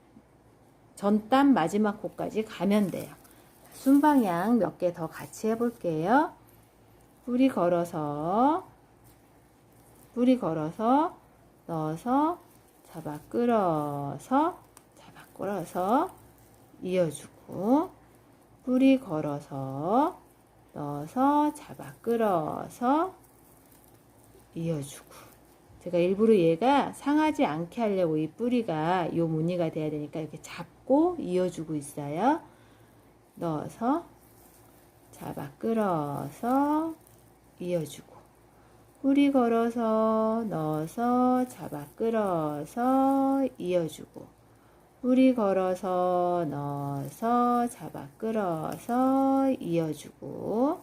전단 마지막 코까지 가면 돼요. 순방향 몇 개 더 같이 해볼게요. 뿌리 걸어서 넣어서 잡아 끌어서 이어주고, 뿌리 걸어서 넣어서 잡아 끌어서 이어주고. 제가 일부러 얘가 상하지 않게 하려고 이 뿌리가 이 무늬가 돼야 되니까 이렇게 잡고 이어주고 있어요. 넣어서 잡아 끌어서 이어주고, 뿌리 걸어서 넣어서 잡아 끌어서 이어주고, 뿌리 걸어서 넣어서 잡아 끌어서 이어주고,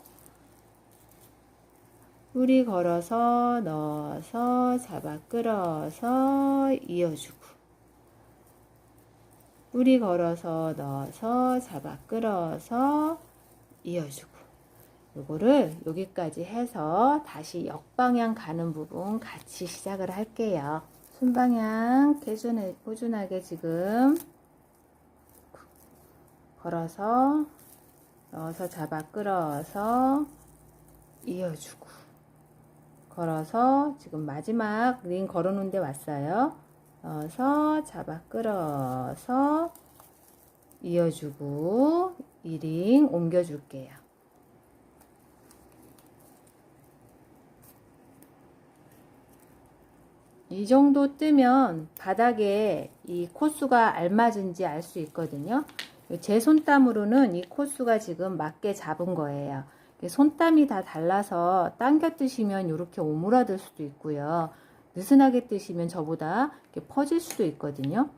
뿌리 걸어서 넣어서 잡아 끌어서 이어주고, 뿌리 걸어서 넣어서 잡아 끌어서 이어주고. 요거를 여기까지 해서 다시 역방향 가는 부분 같이 시작을 할게요. 순방향 꾸준하게 지금 걸어서 넣어서 잡아 끌어서 이어주고, 걸어서 지금 마지막 링 걸어 놓은 데 왔어요. 넣어서 잡아 끌어서 이어주고, 이 링 옮겨 줄게요. 이 정도 뜨면 바닥에 이 코수가 알맞은지 알 수 있거든요. 제 손땀으로는 이 코수가 지금 맞게 잡은 거예요. 손땀이 다 달라서 당겨 뜨시면 이렇게 오므라들 수도 있고요. 느슨하게 뜨시면 저보다 이렇게 퍼질 수도 있거든요.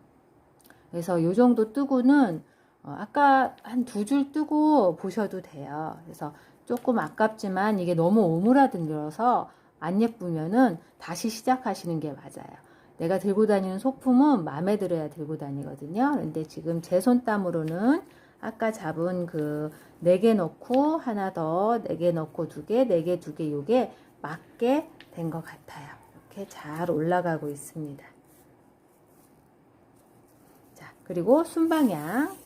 그래서 이 정도 뜨고는 아까 한 2줄 뜨고 보셔도 돼요. 그래서 조금 아깝지만 이게 너무 오므라들어서 안 예쁘면은 다시 시작하시는 게 맞아요. 내가 들고 다니는 소품은 마음에 들어야 들고 다니거든요. 근데 지금 제 손땀으로는 아까 잡은 그 4개 넣고 하나 더 4개 넣고 2개, 4개, 2개 요게 맞게 된 것 같아요. 이렇게 잘 올라가고 있습니다. 자, 그리고 순방향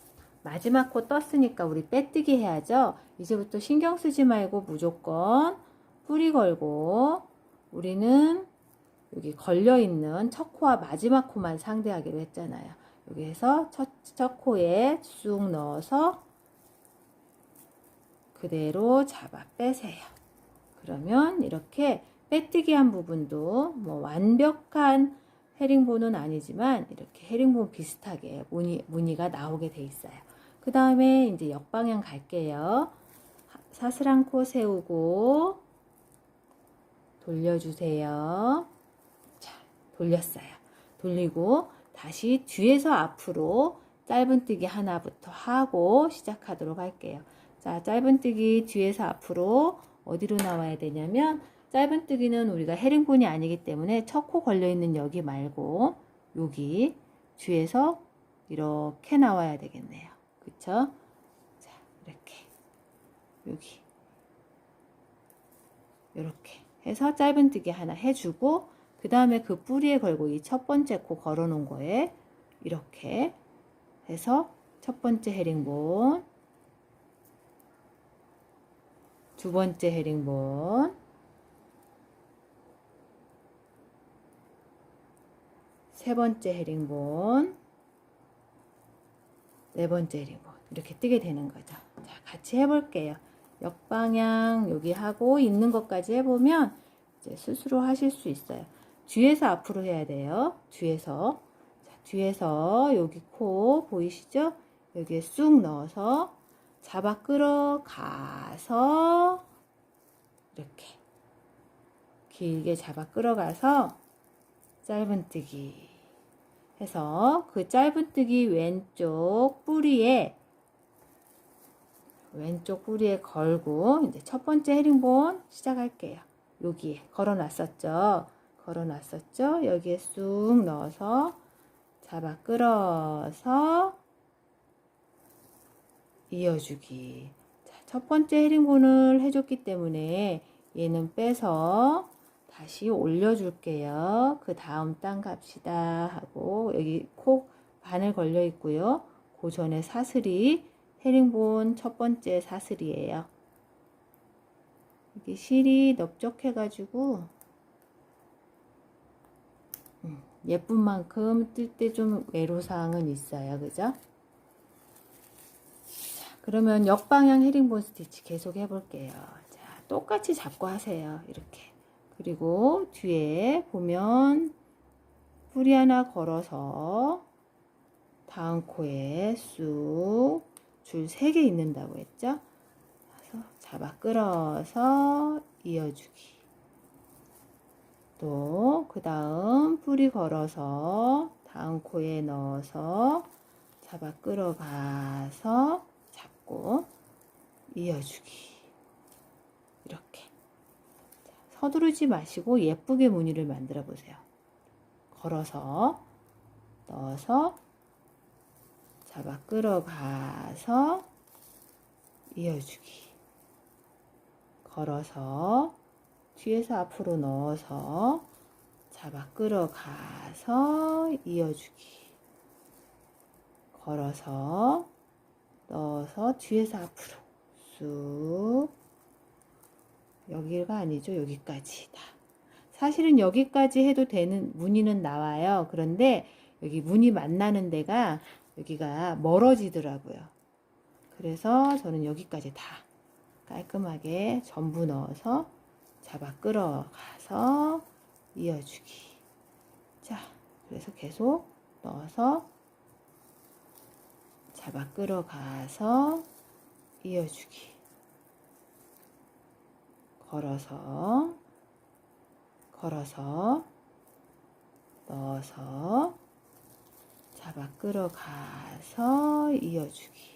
마지막 코 떴으니까 우리 빼뜨기 해야죠. 이제부터 신경 쓰지 말고 무조건 뿌리 걸고 우리는 여기 걸려있는 첫 코와 마지막 코만 상대하기로 했잖아요. 여기에서 첫 코에 쑥 넣어서 그대로 잡아 빼세요. 그러면 이렇게 빼뜨기 한 부분도 뭐 완벽한 헤링본은 아니지만 이렇게 헤링본 비슷하게 무늬가 나오게 돼 있어요. 그 다음에 이제 역방향 갈게요. 사슬한 코 세우고 돌려주세요. 자, 돌렸어요. 돌리고 다시 뒤에서 앞으로 짧은뜨기 하나부터 하고 시작하도록 할게요. 자, 짧은뜨기 뒤에서 앞으로 어디로 나와야 되냐면 짧은뜨기는 우리가 헤링본이 아니기 때문에 첫 코 걸려있는 여기 말고 여기 뒤에서 이렇게 나와야 되겠네요. 그쵸? 자, 이렇게 여기 이렇게 해서 짧은뜨기 하나 해주고 그 다음에 그 뿌리에 걸고 이 첫 번째 코 걸어 놓은 거에 이렇게 해서 첫 번째 헤링본, 두 번째 헤링본, 세 번째 헤링본, 네 번째 헤링본 이렇게 뜨게 되는 거죠. 자, 같이 해볼게요. 역방향 여기 하고 있는 것까지 해보면 이제 스스로 하실 수 있어요. 뒤에서 앞으로 해야 돼요. 뒤에서. 자, 뒤에서 여기 코 보이시죠? 여기에 쑥 넣어서 잡아 끌어가서 이렇게 길게 잡아 끌어가서 짧은뜨기 해서 그 짧은뜨기 왼쪽 뿌리에 걸고 이제 첫 번째 헤링본 시작할게요. 여기에 걸어놨었죠. 여기에 쑥 넣어서 잡아 끌어서 이어주기. 자, 첫 번째 헤링본을 해줬기 때문에 얘는 빼서 다시 올려줄게요. 그 다음 단 갑시다 하고 여기 콕 바늘 걸려 있고요. 그 전에 사슬이 헤링본 첫 번째 사슬이에요. 이게 실이 넓적해가지고 예쁜 만큼 뜰 때 좀 애로사항은 있어요. 그죠? 자, 그러면 역방향 헤링본 스티치 계속 해볼게요. 자, 똑같이 잡고 하세요. 이렇게. 그리고 뒤에 보면 뿌리 하나 걸어서 다음 코에 쑥 줄 3개 있는다고 했죠? 그래서 잡아 끌어서 이어주기. 또 그 다음 뿌리 걸어서 다음 코에 넣어서 잡아 끌어가서 잡고 이어주기. 이렇게 서두르지 마시고 예쁘게 무늬를 만들어 보세요. 걸어서 넣어서 잡아 끌어가서 이어주기. 걸어서 뒤에서 앞으로 넣어서 잡아 끌어가서 이어주기. 걸어서 넣어서 뒤에서 앞으로 쑥. 여기가 아니죠. 여기까지 다. 사실은 여기까지 해도 되는 무늬는 나와요. 그런데 여기 무늬 만나는 데가 여기가 멀어지더라고요. 그래서 저는 여기까지 다 깔끔하게 전부 넣어서 잡아 끌어가서 이어주기. 자, 그래서 계속 넣어서 잡아 끌어가서 이어주기. 걸어서 넣어서 잡아 끌어가서 이어주기.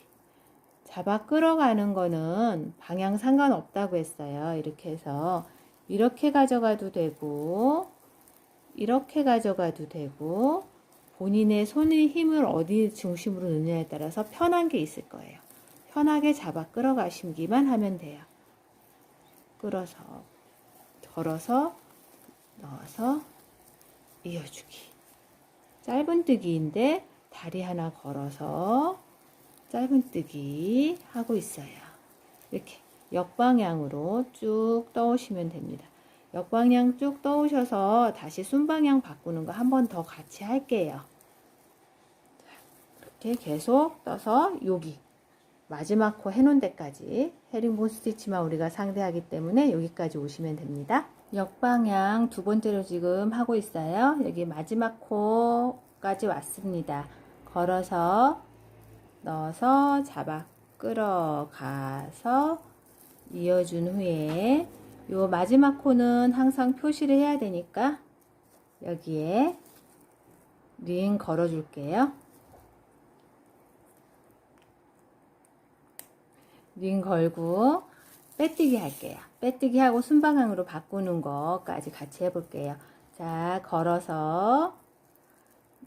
잡아 끌어가는 거는 방향 상관없다고 했어요. 이렇게 해서 이렇게 가져가도 되고 이렇게 가져가도 되고 본인의 손의 힘을 어디 중심으로 넣느냐에 따라서 편한 게 있을 거예요. 편하게 잡아 끌어가시기만 하면 돼요. 끌어서 걸어서 넣어서 이어주기. 짧은뜨기인데 다리 하나 걸어서 짧은뜨기 하고 있어요. 이렇게 역방향으로 쭉 떠오시면 됩니다. 역방향 쭉 떠오셔서 다시 순방향 바꾸는 거 한 번 더 같이 할게요. 이렇게 계속 떠서 여기 마지막 코 해놓은 데까지 헤링본 스티치만 우리가 상대하기 때문에 여기까지 오시면 됩니다. 역방향 두 번째로 지금 하고 있어요. 여기 마지막 코까지 왔습니다. 걸어서 넣어서 잡아 끌어가서 이어준 후에 요 마지막 코는 항상 표시를 해야 되니까 여기에 링 걸어 줄게요. 링 걸고 빼뜨기 할게요. 빼뜨기 하고 순방향으로 바꾸는 거까지 같이 해볼게요. 자, 걸어서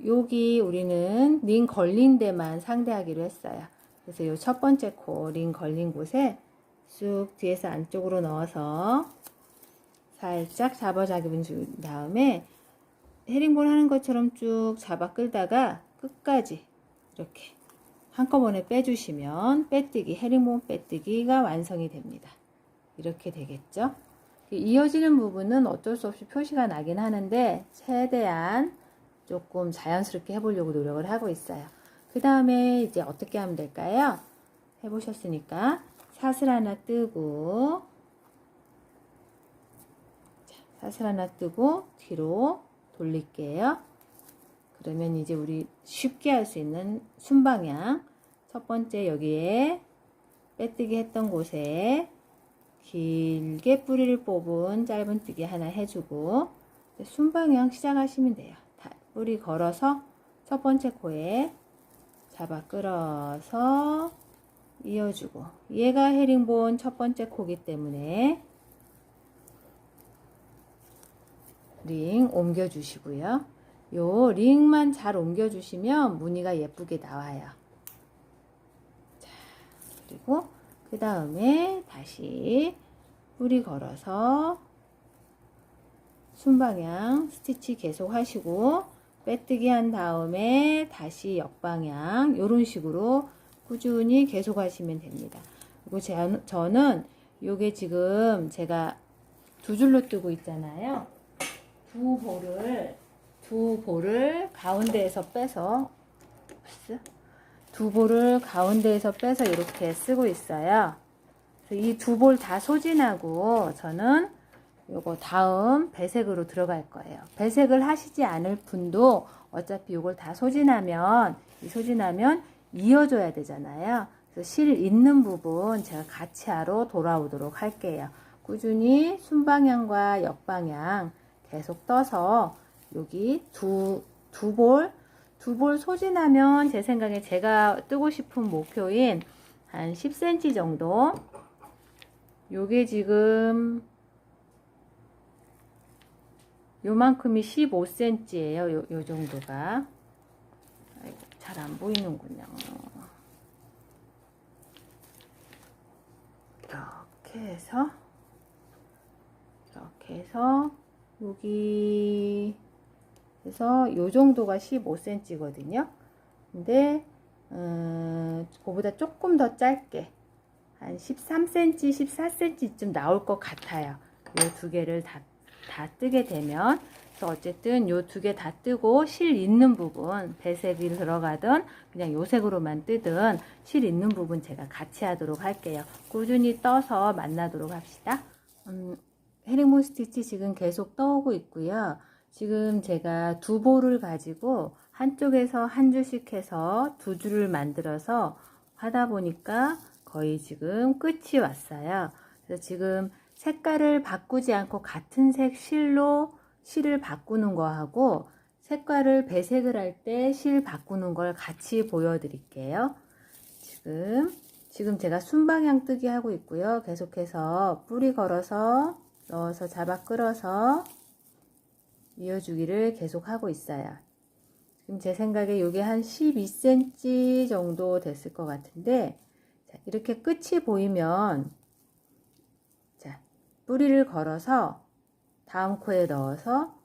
여기 우리는 링 걸린 데만 상대하기로 했어요. 그래서 요 첫 번째 코 링 걸린 곳에 쑥 뒤에서 안쪽으로 넣어서 살짝 잡아준 다음에 헤링볼 하는 것처럼 쭉 잡아 끌다가 끝까지 이렇게 한꺼번에 빼주시면 빼뜨기, 헤링볼 빼뜨기가 완성이 됩니다. 이렇게 되겠죠? 이어지는 부분은 어쩔 수 없이 표시가 나긴 하는데 최대한 조금 자연스럽게 해보려고 노력을 하고 있어요. 그 다음에 이제 어떻게 하면 될까요? 해보셨으니까 사슬 하나 뜨고 사슬 하나 뜨고 뒤로 돌릴게요. 그러면 이제 우리 쉽게 할 수 있는 순방향 첫 번째 여기에 빼뜨기 했던 곳에 길게 뿌리를 뽑은 짧은뜨기 하나 해주고 순방향 시작하시면 돼요. 뿌리 걸어서 첫 번째 코에 잡아 끌어서 이어주고 얘가 헤링본 첫 번째 코기 때문에 링 옮겨주시고요. 요 링만 잘 옮겨주시면 무늬가 예쁘게 나와요. 자, 그리고 그 다음에 다시 뿌리 걸어서 순방향 스티치 계속 하시고 빼뜨기 한 다음에 다시 역방향 이런 식으로 꾸준히 계속 하시면 됩니다. 그리고 저는 요게 지금 제가 두 줄로 뜨고 있잖아요. 두 볼을 가운데에서 빼서 두 볼을 가운데에서 빼서 이렇게 쓰고 있어요. 이 두 볼 다 소진하고 저는 요거 다음 배색으로 들어갈 거예요. 배색을 하시지 않을 분도 어차피 요걸 다 소진하면 이어줘야 되잖아요. 그래서 실 있는 부분 제가 같이 하러 돌아오도록 할게요. 꾸준히 순방향과 역방향 계속 떠서 여기 두 볼 소진하면 제 생각에 제가 뜨고 싶은 목표인 한 10cm 정도 요게 지금 요만큼이 15cm예요. 요 정도가. 잘 안 보이는군요. 이렇게 해서 여기 해서 요 정도가 15cm거든요. 근데 그거보다 조금 더 짧게 한 13cm, 14cm쯤 나올 것 같아요. 요 두 개를 다 뜨게 되면. 그래서 어쨌든 요 두 개 다 뜨고 실 있는 부분 배색이 들어가든 그냥 요 색으로만 뜨든 실 있는 부분 제가 같이 하도록 할게요. 꾸준히 떠서 만나도록 합시다. 헤링본 스티치 지금 계속 떠오고 있고요. 지금 제가 두 볼을 가지고 한쪽에서 한 줄씩 해서 두 줄을 만들어서 하다 보니까 거의 지금 끝이 왔어요. 그래서 지금 색깔을 바꾸지 않고 같은 색 실로 실을 바꾸는 거하고 색깔을 배색을 할 때 실 바꾸는 걸 같이 보여드릴게요. 지금 제가 순방향 뜨기 하고 있고요. 계속해서 뿌리 걸어서 넣어서 잡아 끌어서 이어주기를 계속 하고 있어요. 지금 제 생각에 이게 한 12cm 정도 됐을 것 같은데, 자, 이렇게 끝이 보이면 자, 뿌리를 걸어서 다음 코에 넣어서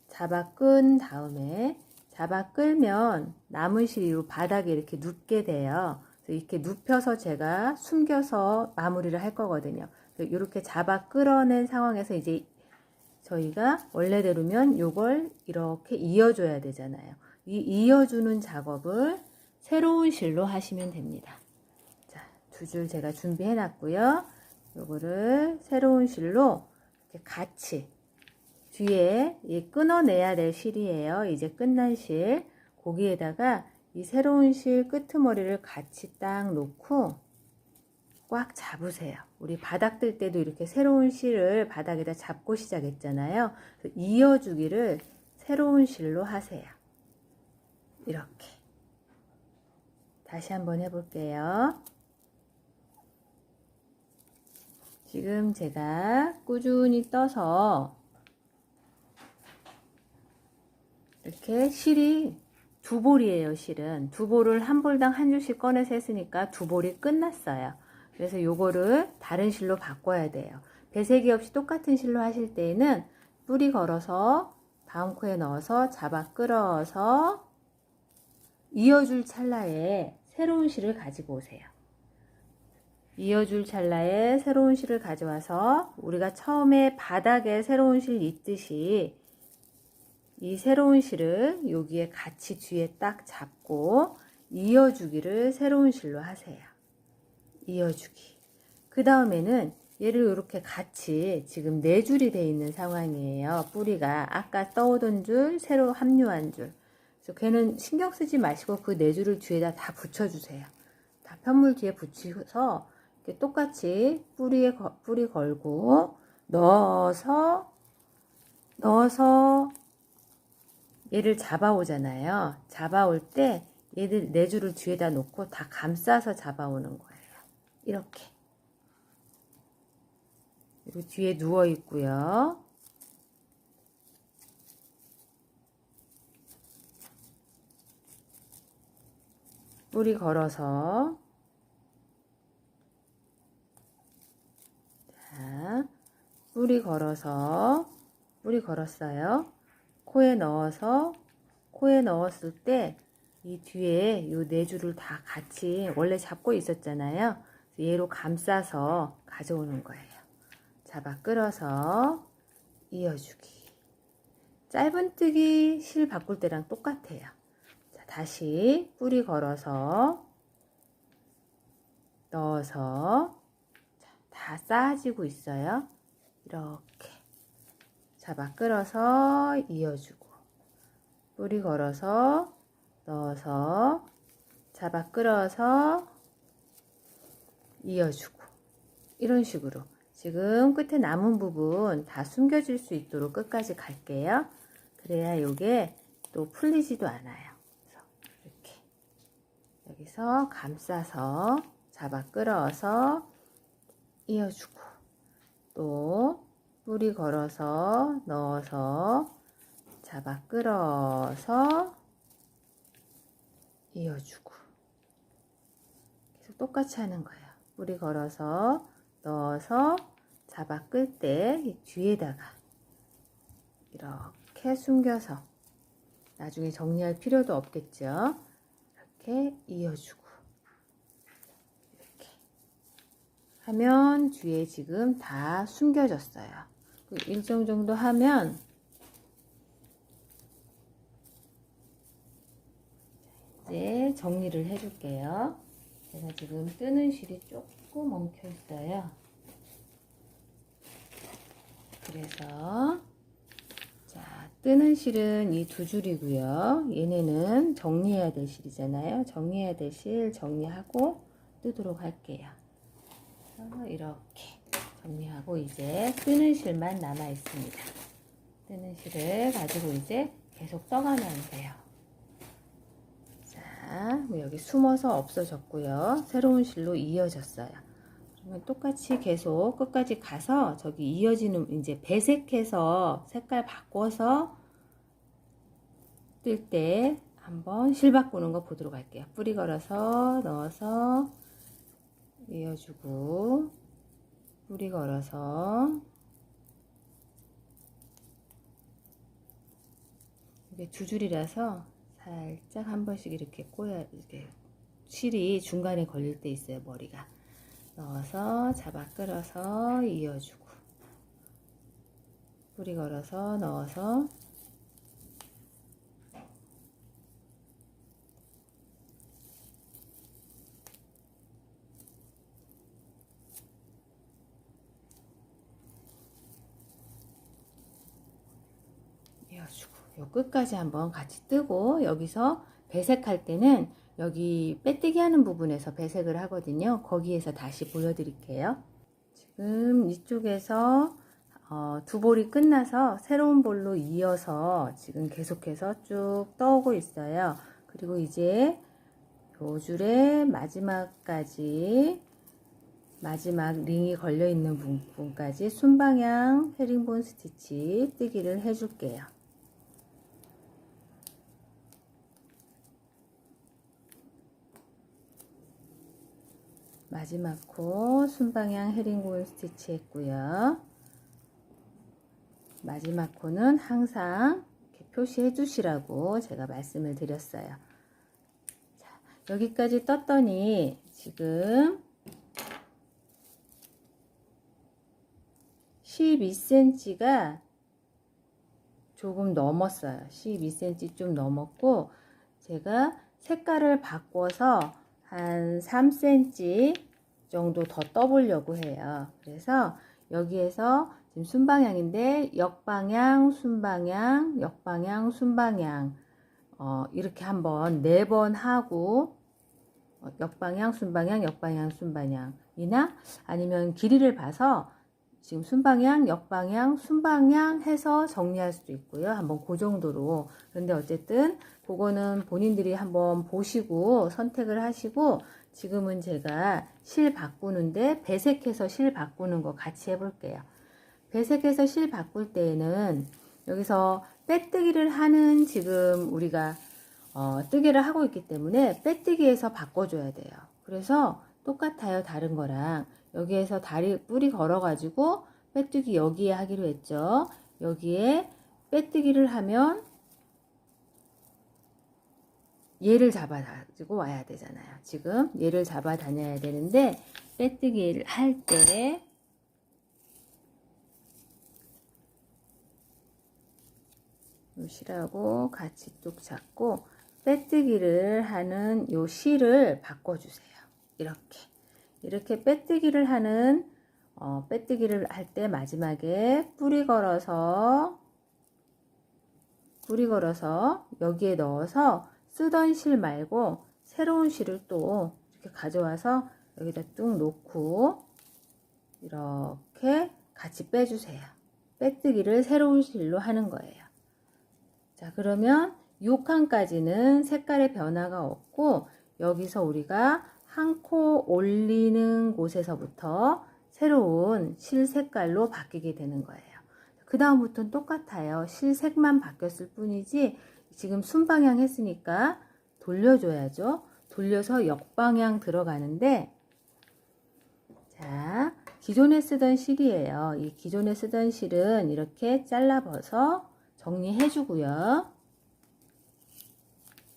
잡아 끈 다음에 잡아 끌면 남은 실이 바닥에 이렇게 눕게 돼요. 이렇게 눕혀서 제가 숨겨서 마무리를 할 거거든요. 이렇게 잡아 끌어낸 상황에서 이제 저희가 원래대로면 요걸 이렇게 이어줘야 되잖아요. 이 이어주는 작업을 새로운 실로 하시면 됩니다. 자, 두 줄 제가 준비해 놨고요. 요거를 새로운 실로 이렇게 같이 뒤에 이 끊어내야 될 실이에요. 이제 끝난 실. 거기에다가 이 새로운 실 끄트머리를 같이 딱 놓고 꽉 잡으세요. 우리 바닥 뜰 때도 이렇게 새로운 실을 바닥에다 잡고 시작했잖아요. 이어주기를 새로운 실로 하세요. 이렇게. 다시 한번 해볼게요. 지금 제가 꾸준히 떠서 이렇게 실이 두 볼이에요. 실은 두 볼을 한 볼당 한 줄씩 꺼내서 했으니까 두 볼이 끝났어요. 그래서 요거를 다른 실로 바꿔야 돼요. 배색이 없이 똑같은 실로 하실 때에는 뿌리 걸어서 다음 코에 넣어서 잡아 끌어서 이어줄 찰나에 새로운 실을 가지고 오세요. 이어줄 찰나에 새로운 실을 가져와서 우리가 처음에 바닥에 새로운 실 있듯이 이 새로운 실을 여기에 같이 뒤에 딱 잡고 이어주기를 새로운 실로 하세요. 이어주기. 그 다음에는 얘를 이렇게 같이 지금 4줄이 되어 있는 상황이에요. 뿌리가 아까 떠오던 줄, 새로 합류한 줄. 그래서 걔는 신경 쓰지 마시고 그 4줄을 뒤에다 다 붙여주세요. 다 편물 뒤에 붙여서 이렇게 똑같이 뿌리 걸고 넣어서 얘를 잡아오잖아요. 잡아올 때 얘들 4줄을 뒤에다 놓고 다 감싸서 잡아오는 거예요. 이렇게. 그리고 뒤에 누워 있고요. 뿌리 걸어서 자, 뿌리 걸었어요. 코에 넣었을 때 이 뒤에 요 4줄을 다 같이 원래 잡고 있었잖아요. 얘로 감싸서 가져오는 거예요. 잡아 끌어서 이어주기. 짧은뜨기 실 바꿀 때랑 똑같아요. 자, 다시 뿌리 걸어서 넣어서 다 쌓아지고 있어요. 이렇게 잡아 끌어서 이어주고 뿌리 걸어서 넣어서 잡아 끌어서 이어주고 이런 식으로 지금 끝에 남은 부분 다 숨겨질 수 있도록 끝까지 갈게요. 그래야 이게 또 풀리지도 않아요. 그래서 이렇게 여기서 감싸서 잡아 끌어서 이어주고 또 뿌리 걸어서 넣어서 잡아 끌어서 이어주고 계속 똑같이 하는 거예요. 뿌리 걸어서 넣어서 잡아 끌 때 뒤에다가 이렇게 숨겨서 나중에 정리할 필요도 없겠죠. 이렇게 이어주고 이렇게 하면 뒤에 지금 다 숨겨졌어요. 일정 정도 하면 이제 정리를 해줄게요. 제가 지금 뜨는 실이 조금 엉켜 있어요. 그래서 자, 뜨는 실은 이 2줄이고요. 얘네는 정리해야 될 실이잖아요. 정리해야 될 실 정리하고 뜨도록 할게요. 이렇게 정리하고 이제 뜨는 실만 남아 있습니다. 뜨는 실을 가지고 이제 계속 떠가면 돼요. 자, 여기 숨어서 없어졌고요. 새로운 실로 이어졌어요. 그러면 똑같이 계속 끝까지 가서 저기 이어지는 이제 배색해서 색깔 바꿔서 뜰 때 한번 실 바꾸는 거 보도록 할게요. 뿌리 걸어서 넣어서 이어주고 뿌리 걸어서 이게 두 줄이라서 살짝 한 번씩 이렇게 꼬야 이렇게 실이 중간에 걸릴 때 있어요. 머리가 넣어서 잡아 끌어서 이어주고 뿌리 걸어서 넣어서 이어주고 요 끝까지 한번 같이 뜨고 여기서 배색할 때는 여기 빼뜨기 하는 부분에서 배색을 하거든요. 거기에서 다시 보여드릴게요. 지금 이쪽에서 두 볼이 끝나서 새로운 볼로 이어서 지금 계속해서 쭉 떠오고 있어요. 그리고 이제 요 줄의 마지막까지 마지막 링이 걸려 있는 부분까지 순방향 헤링본 스티치 뜨기를 해줄게요. 마지막 코 순방향 헤링본 스티치 했고요. 마지막 코는 항상 이렇게 표시해 주시라고 제가 말씀을 드렸어요. 자, 여기까지 떴더니 지금 12cm가 조금 넘었어요. 12cm 좀 넘었고 제가 색깔을 바꿔서 한 3cm 정도 더 떠보려고 해요. 그래서 여기에서 지금 순방향인데 역방향, 순방향, 역방향, 순방향 이렇게 한번 4번 하고 역방향, 순방향, 역방향, 순방향이나 아니면 길이를 봐서 지금 순방향, 역방향, 순방향 해서 정리할 수도 있고요. 한번 그 정도로. 그런데 어쨌든 그거는 본인들이 한번 보시고 선택을 하시고 지금은 제가 실 바꾸는데 배색해서 실 바꾸는 거 같이 해볼게요. 배색해서 실 바꿀 때에는 여기서 빼뜨기를 하는 지금 우리가 뜨개를 하고 있기 때문에 빼뜨기에서 바꿔줘야 돼요. 그래서 똑같아요. 다른 거랑. 여기에서 다리 뿌리 걸어 가지고 빼뜨기 여기에 하기로 했죠. 여기에 빼뜨기를 하면 얘를 잡아 가지고 와야 되잖아요. 지금 얘를 잡아 다녀야 되는데 빼뜨기를 할 때 요 실하고 같이 뚝 잡고 빼뜨기를 하는 요 실을 바꿔주세요. 이렇게 빼뜨기를 하는 빼뜨기를 할 때 마지막에 뿌리 걸어서 여기에 넣어서 쓰던 실 말고 새로운 실을 또 이렇게 가져와서 여기다 뚝 놓고 이렇게 같이 빼주세요. 빼뜨기를 새로운 실로 하는 거예요. 자, 그러면 6칸까지는 색깔의 변화가 없고 여기서 우리가 한 코 올리는 곳에서부터 새로운 실 색깔로 바뀌게 되는 거예요. 그 다음부터는 똑같아요. 실색만 바뀌었을 뿐이지 지금 순방향 했으니까 돌려줘야죠. 돌려서 역방향 들어가는데 자, 기존에 쓰던 실이에요. 이 기존에 쓰던 실은 이렇게 잘라버서 정리해 주고요.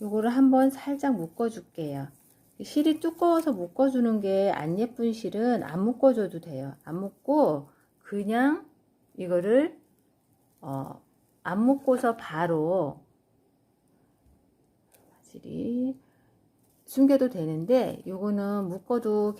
요거를 한번 살짝 묶어 줄게요. 실이 두꺼워서 묶어주는 게 안 예쁜 실은 안 묶어줘도 돼요. 안 묶고 그냥 이거를 안 묶고서 바로 바질이 숨겨도 되는데 요거는 묶어도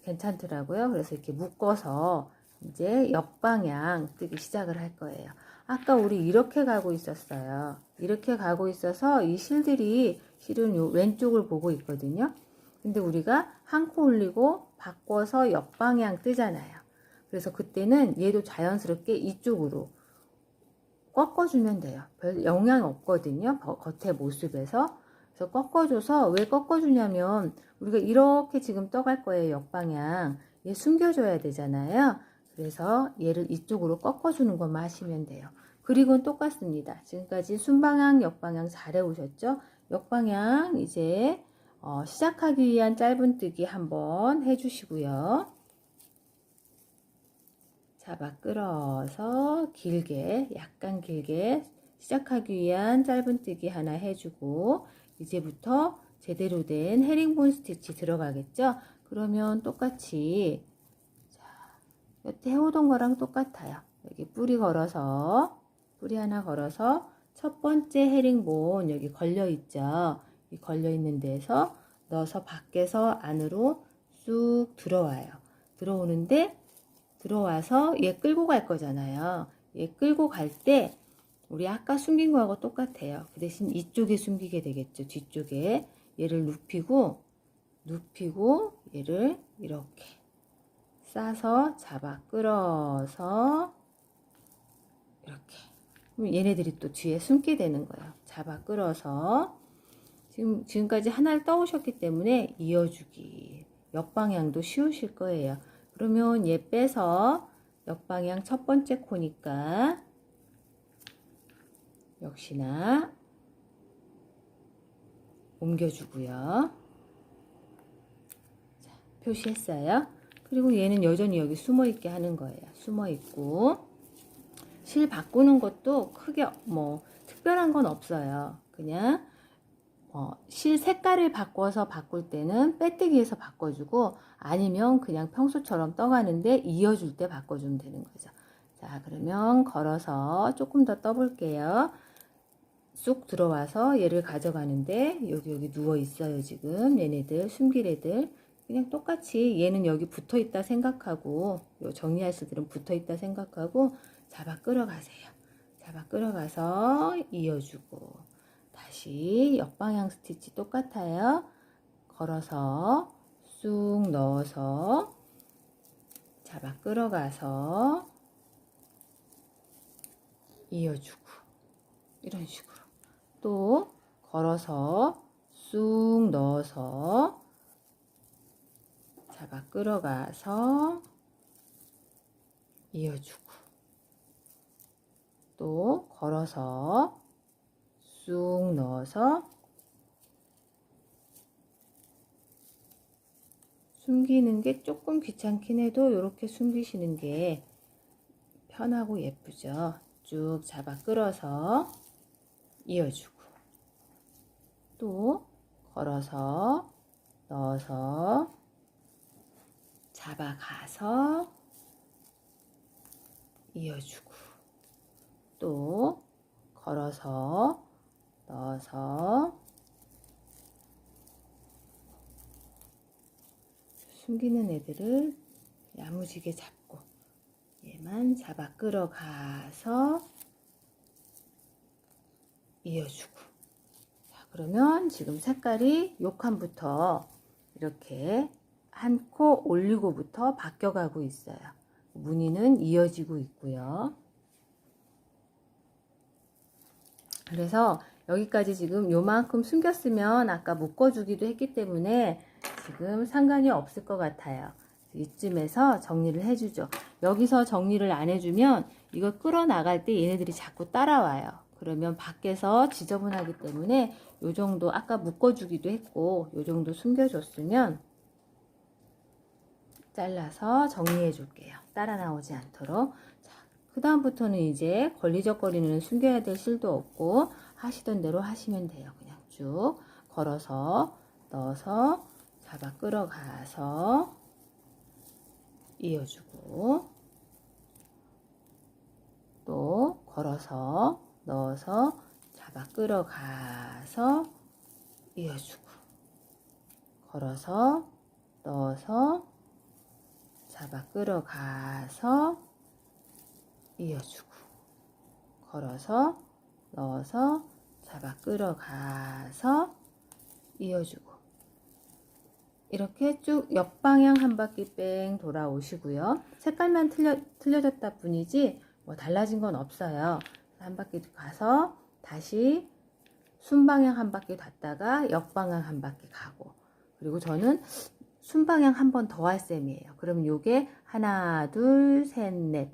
괜찮더라고요. 그래서 이렇게 묶어서 이제 역방향 뜨기 시작을 할 거예요. 아까 우리 이렇게 가고 있었어요. 이렇게 가고 있어서 이 실들이 실은 요 왼쪽을 보고 있거든요. 근데 우리가 한 코 올리고 바꿔서 역방향 뜨잖아요. 그래서 그때는 얘도 자연스럽게 이쪽으로 꺾어주면 돼요. 별 영향 없거든요. 겉의 모습에서. 그래서 꺾어줘서 왜 꺾어주냐면 우리가 이렇게 지금 떠갈 거예요. 역방향. 얘 숨겨줘야 되잖아요. 그래서 얘를 이쪽으로 꺾어주는 것만 하시면 돼요. 그리고는 똑같습니다. 지금까지 순방향, 역방향 잘 해오셨죠? 역방향 이제 시작하기 위한 짧은뜨기 한번 해주시고요. 잡아 끌어서 길게, 약간 길게 시작하기 위한 짧은뜨기 하나 해주고 이제부터 제대로 된 헤링본 스티치 들어가겠죠? 그러면 똑같이 여태 해오던 거랑 똑같아요. 여기 뿌리 걸어서 뿌리 하나 걸어서 첫 번째 헤링본 여기 걸려 있죠. 이 걸려 있는 데에서 넣어서 밖에서 안으로 쑥 들어와요. 들어오는데 들어와서 얘 끌고 갈 거잖아요. 얘 끌고 갈 때 우리 아까 숨긴 거하고 똑같아요. 그 대신 이쪽에 숨기게 되겠죠. 뒤쪽에 얘를 눕히고 얘를 이렇게 싸서 잡아 끌어서 이렇게 그럼 얘네들이 또 뒤에 숨게 되는 거예요. 잡아 끌어서 지금까지 하나를 떠오셨기 때문에 이어주기 역방향도 쉬우실 거예요. 그러면 얘 빼서 역방향 첫 번째 코니까 역시나 옮겨주고요. 자, 표시했어요. 그리고 얘는 여전히 여기 숨어있게 하는 거예요. 숨어있고 실 바꾸는 것도 크게 뭐 특별한 건 없어요. 그냥 실 색깔을 바꿔서 바꿀 때는 빼뜨기에서 바꿔주고 아니면 그냥 평소처럼 떠가는데 이어줄 때 바꿔주면 되는 거죠. 자, 그러면 걸어서 조금 더 떠볼게요. 쑥 들어와서 얘를 가져가는데 여기 누워 있어요. 지금 얘네들 숨길 애들 그냥 똑같이 얘는 여기 붙어 있다 생각하고 요 정리할 수들은 붙어 있다 생각하고 잡아 끌어가세요. 잡아 끌어가서 이어주고 다시 역방향 스티치 똑같아요. 걸어서 쑥 넣어서 잡아 끌어가서 이어주고 이런 식으로 또 걸어서 쑥 넣어서 잡아 끌어가서 이어주고 또 걸어서 쑥 넣어서 숨기는 게 조금 귀찮긴 해도 이렇게 숨기시는 게 편하고 예쁘죠. 쭉 잡아 끌어서 이어주고 또 걸어서 넣어서 잡아가서 이어주고 또 걸어서 넣어서 숨기는 애들을 야무지게 잡고 얘만 잡아 끌어가서 이어주고 자, 그러면 지금 색깔이 요 칸부터 이렇게 한 코 올리고부터 바뀌어가고 있어요. 무늬는 이어지고 있고요. 그래서 여기까지 지금 요만큼 숨겼으면 아까 묶어주기도 했기 때문에 지금 상관이 없을 것 같아요. 이쯤에서 정리를 해주죠. 여기서 정리를 안 해주면 이걸 끌어나갈 때 얘네들이 자꾸 따라와요. 그러면 밖에서 지저분하기 때문에 요 정도 아까 묶어주기도 했고 요 정도 숨겨줬으면 잘라서 정리해 줄게요. 따라 나오지 않도록. 자, 그 다음부터는 이제 걸리적거리는 숨겨야 될 실도 없고 하시던 대로 하시면 돼요. 그냥 쭉 걸어서 넣어서 잡아 끌어가서 이어주고 또 걸어서 넣어서 잡아 끌어가서 이어주고 걸어서 넣어서 잡아 끌어가서 이어주고 걸어서 넣어서 잡아 끌어가서 이어주고 이렇게 쭉 역방향 한 바퀴 뺑 돌아오시고요. 색깔만 틀려졌다 뿐이지 뭐 달라진 건 없어요. 한 바퀴 가서 다시 순방향 한 바퀴 갔다가 역방향 한 바퀴 가고, 그리고 저는 순방향 한 번 더 할 셈이에요. 그러면 요게 하나 둘 셋 넷,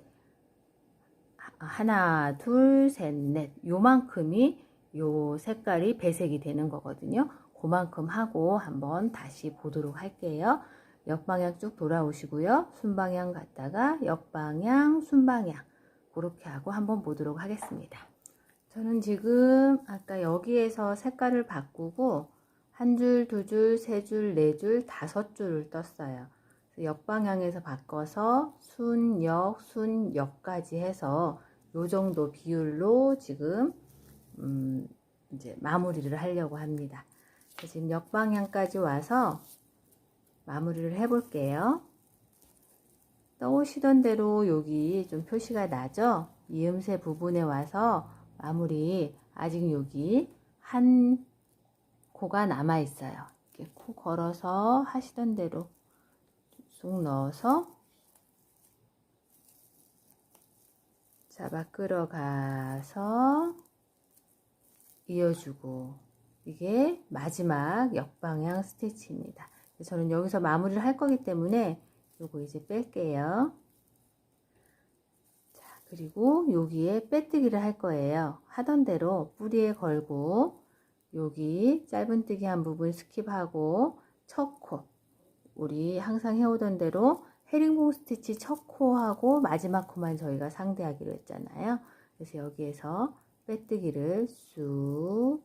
하나 둘 셋 넷, 요만큼이 요 색깔이 배색이 되는 거거든요. 그만큼 하고 한번 다시 보도록 할게요. 역방향 쭉 돌아오시고요. 순방향 갔다가 역방향 순방향, 그렇게 하고 한번 보도록 하겠습니다. 저는 지금 아까 여기에서 색깔을 바꾸고 한 줄, 두 줄, 세 줄, 네 줄, 다섯 줄을 떴어요. 역방향에서 바꿔서 순역, 순역까지 해서 요 정도 비율로 지금 이제 마무리를 하려고 합니다. 지금 역방향까지 와서 마무리를 해 볼게요. 떠오시던 대로 여기 좀 표시가 나죠? 이음새 부분에 와서 마무리, 아직 여기 한 코가 남아 있어요. 이렇게 코 걸어서 하시던 대로 쑥 넣어서 잡아 끌어가서 이어주고, 이게 마지막 역방향 스티치입니다. 저는 여기서 마무리를 할 거기 때문에 요거 이제 뺄게요. 자, 그리고 여기에 빼뜨기를 할 거예요. 하던 대로 뿌리에 걸고 여기 짧은뜨기 한 부분 스킵하고 첫 코, 우리 항상 해오던 대로 헤링봉 스티치 첫 코하고 마지막 코만 저희가 상대하기로 했잖아요. 그래서 여기에서 빼뜨기를 쑥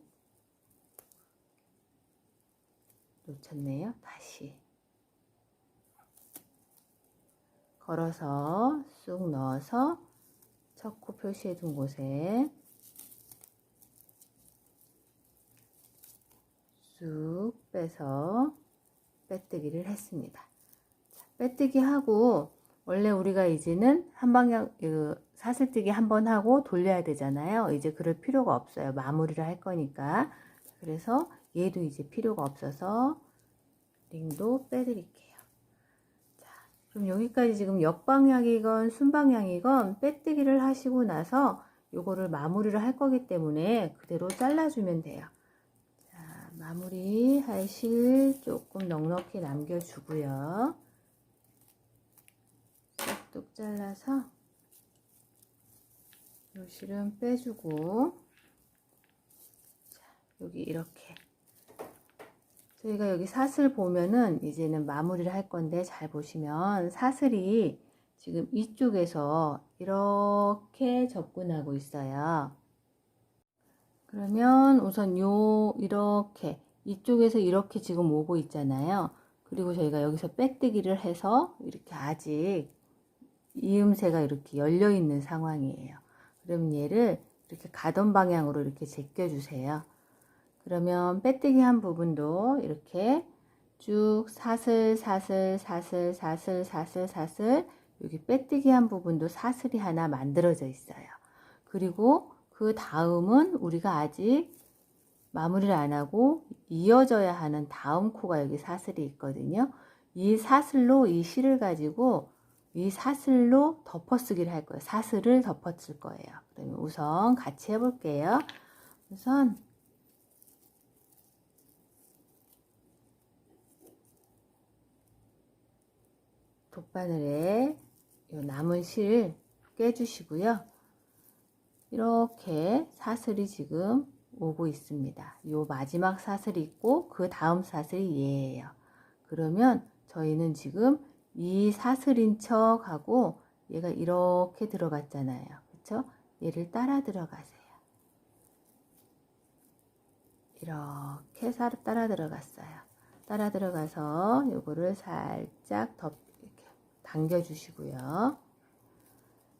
놓쳤네요. 다시 걸어서 쑥 넣어서 첫 코 표시해 둔 곳에 쑥 빼서 빼뜨기를 했습니다. 자, 빼뜨기 하고, 원래 우리가 이제는 한 방향 사슬뜨기 한 번 하고 돌려야 되잖아요. 이제 그럴 필요가 없어요. 마무리를 할 거니까. 그래서 얘도 이제 필요가 없어서 링도 빼드릴게요. 자, 그럼 여기까지 지금 역방향이건 순방향이건 빼뜨기를 하시고 나서 요거를 마무리를 할 거기 때문에 그대로 잘라주면 돼요. 자, 마무리 할 실 조금 넉넉히 남겨주고요. 쏙쏙 잘라서 요 실은 빼주고, 자, 여기 이렇게 저희가 여기 사슬 보면은 이제는 마무리를 할 건데, 잘 보시면 사슬이 지금 이쪽에서 이렇게 접근하고 있어요. 그러면 우선 이렇게 이쪽에서 이렇게 지금 오고 있잖아요. 그리고 저희가 여기서 빼뜨기를 해서 이렇게 아직 이음새가 이렇게 열려 있는 상황이에요. 그럼 얘를 이렇게 가던 방향으로 이렇게 제껴 주세요. 그러면 빼뜨기 한 부분도 이렇게 쭉 사슬 여기 빼뜨기 한 부분도 사슬이 하나 만들어져 있어요. 그리고 그 다음은 우리가 아직 마무리를 안 하고 이어져야 하는 다음 코가 여기 사슬이 있거든요. 이 사슬로 이 실을 가지고 이 사슬로 덮어쓰기를 할 거예요. 사슬을 덮어쓸 거예요. 그러면 우선 같이 해볼게요. 우선 돗바늘에 요 남은 실 꿰주시고요. 이렇게 사슬이 지금 오고 있습니다. 요 마지막 사슬이 있고 그 다음 사슬이 얘예요. 그러면 저희는 지금 이 사슬인 척하고 얘가 이렇게 들어갔잖아요. 그쵸? 얘를 따라 들어가세요. 이렇게 따라 들어갔어요. 따라 들어가서 요거를 살짝 이렇게 당겨 주시고요.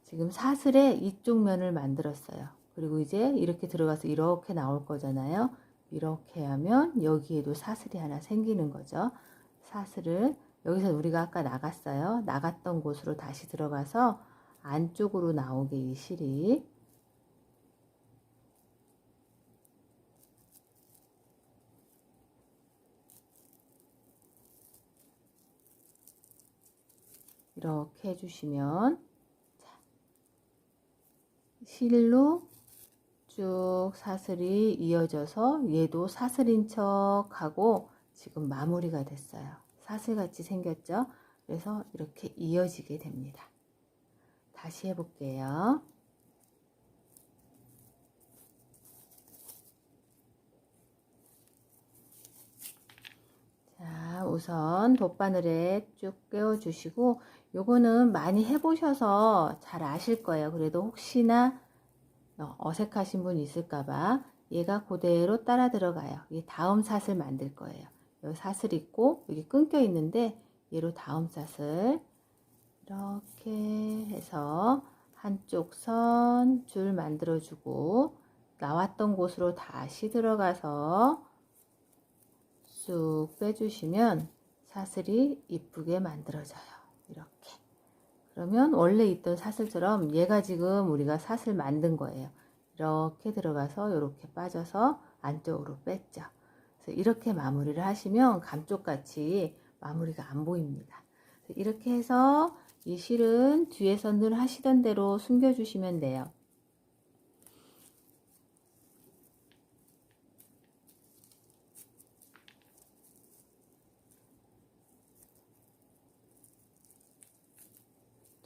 지금 사슬의 이쪽 면을 만들었어요. 그리고 이제 이렇게 들어가서 이렇게 나올 거잖아요. 이렇게 하면 여기에도 사슬이 하나 생기는 거죠. 사슬을 여기서 우리가 아까 나갔어요. 나갔던 곳으로 다시 들어가서 안쪽으로 나오게 이 실이 이렇게 해주시면, 자, 실로 쭉쭉 사슬이 이어져서 얘도 사슬인 척 하고 지금 마무리가 됐어요. 사슬같이 생겼죠? 그래서 이렇게 이어지게 됩니다. 다시 해볼게요. 자, 우선 돗바늘에 쭉 꿰어주시고 요거는 많이 해보셔서 잘 아실 거예요. 그래도 혹시나 어색하신 분 있을까봐 얘가 그대로 따라 들어가요. 이게 다음 사슬 만들 거예요. 여기 사슬 있고 여기 끊겨 있는데 얘로 다음 사슬 이렇게 해서 한쪽 선 줄 만들어 주고 나왔던 곳으로 다시 들어가서 쑥 빼주시면 사슬이 이쁘게 만들어져요. 이렇게. 그러면 원래 있던 사슬처럼 얘가 지금 우리가 사슬 만든 거예요. 이렇게 들어가서 이렇게 빠져서 안쪽으로 뺐죠. 그래서 이렇게 마무리를 하시면 감쪽같이 마무리가 안 보입니다. 이렇게 해서 이 실은 뒤에서 늘 하시던 대로 숨겨주시면 돼요.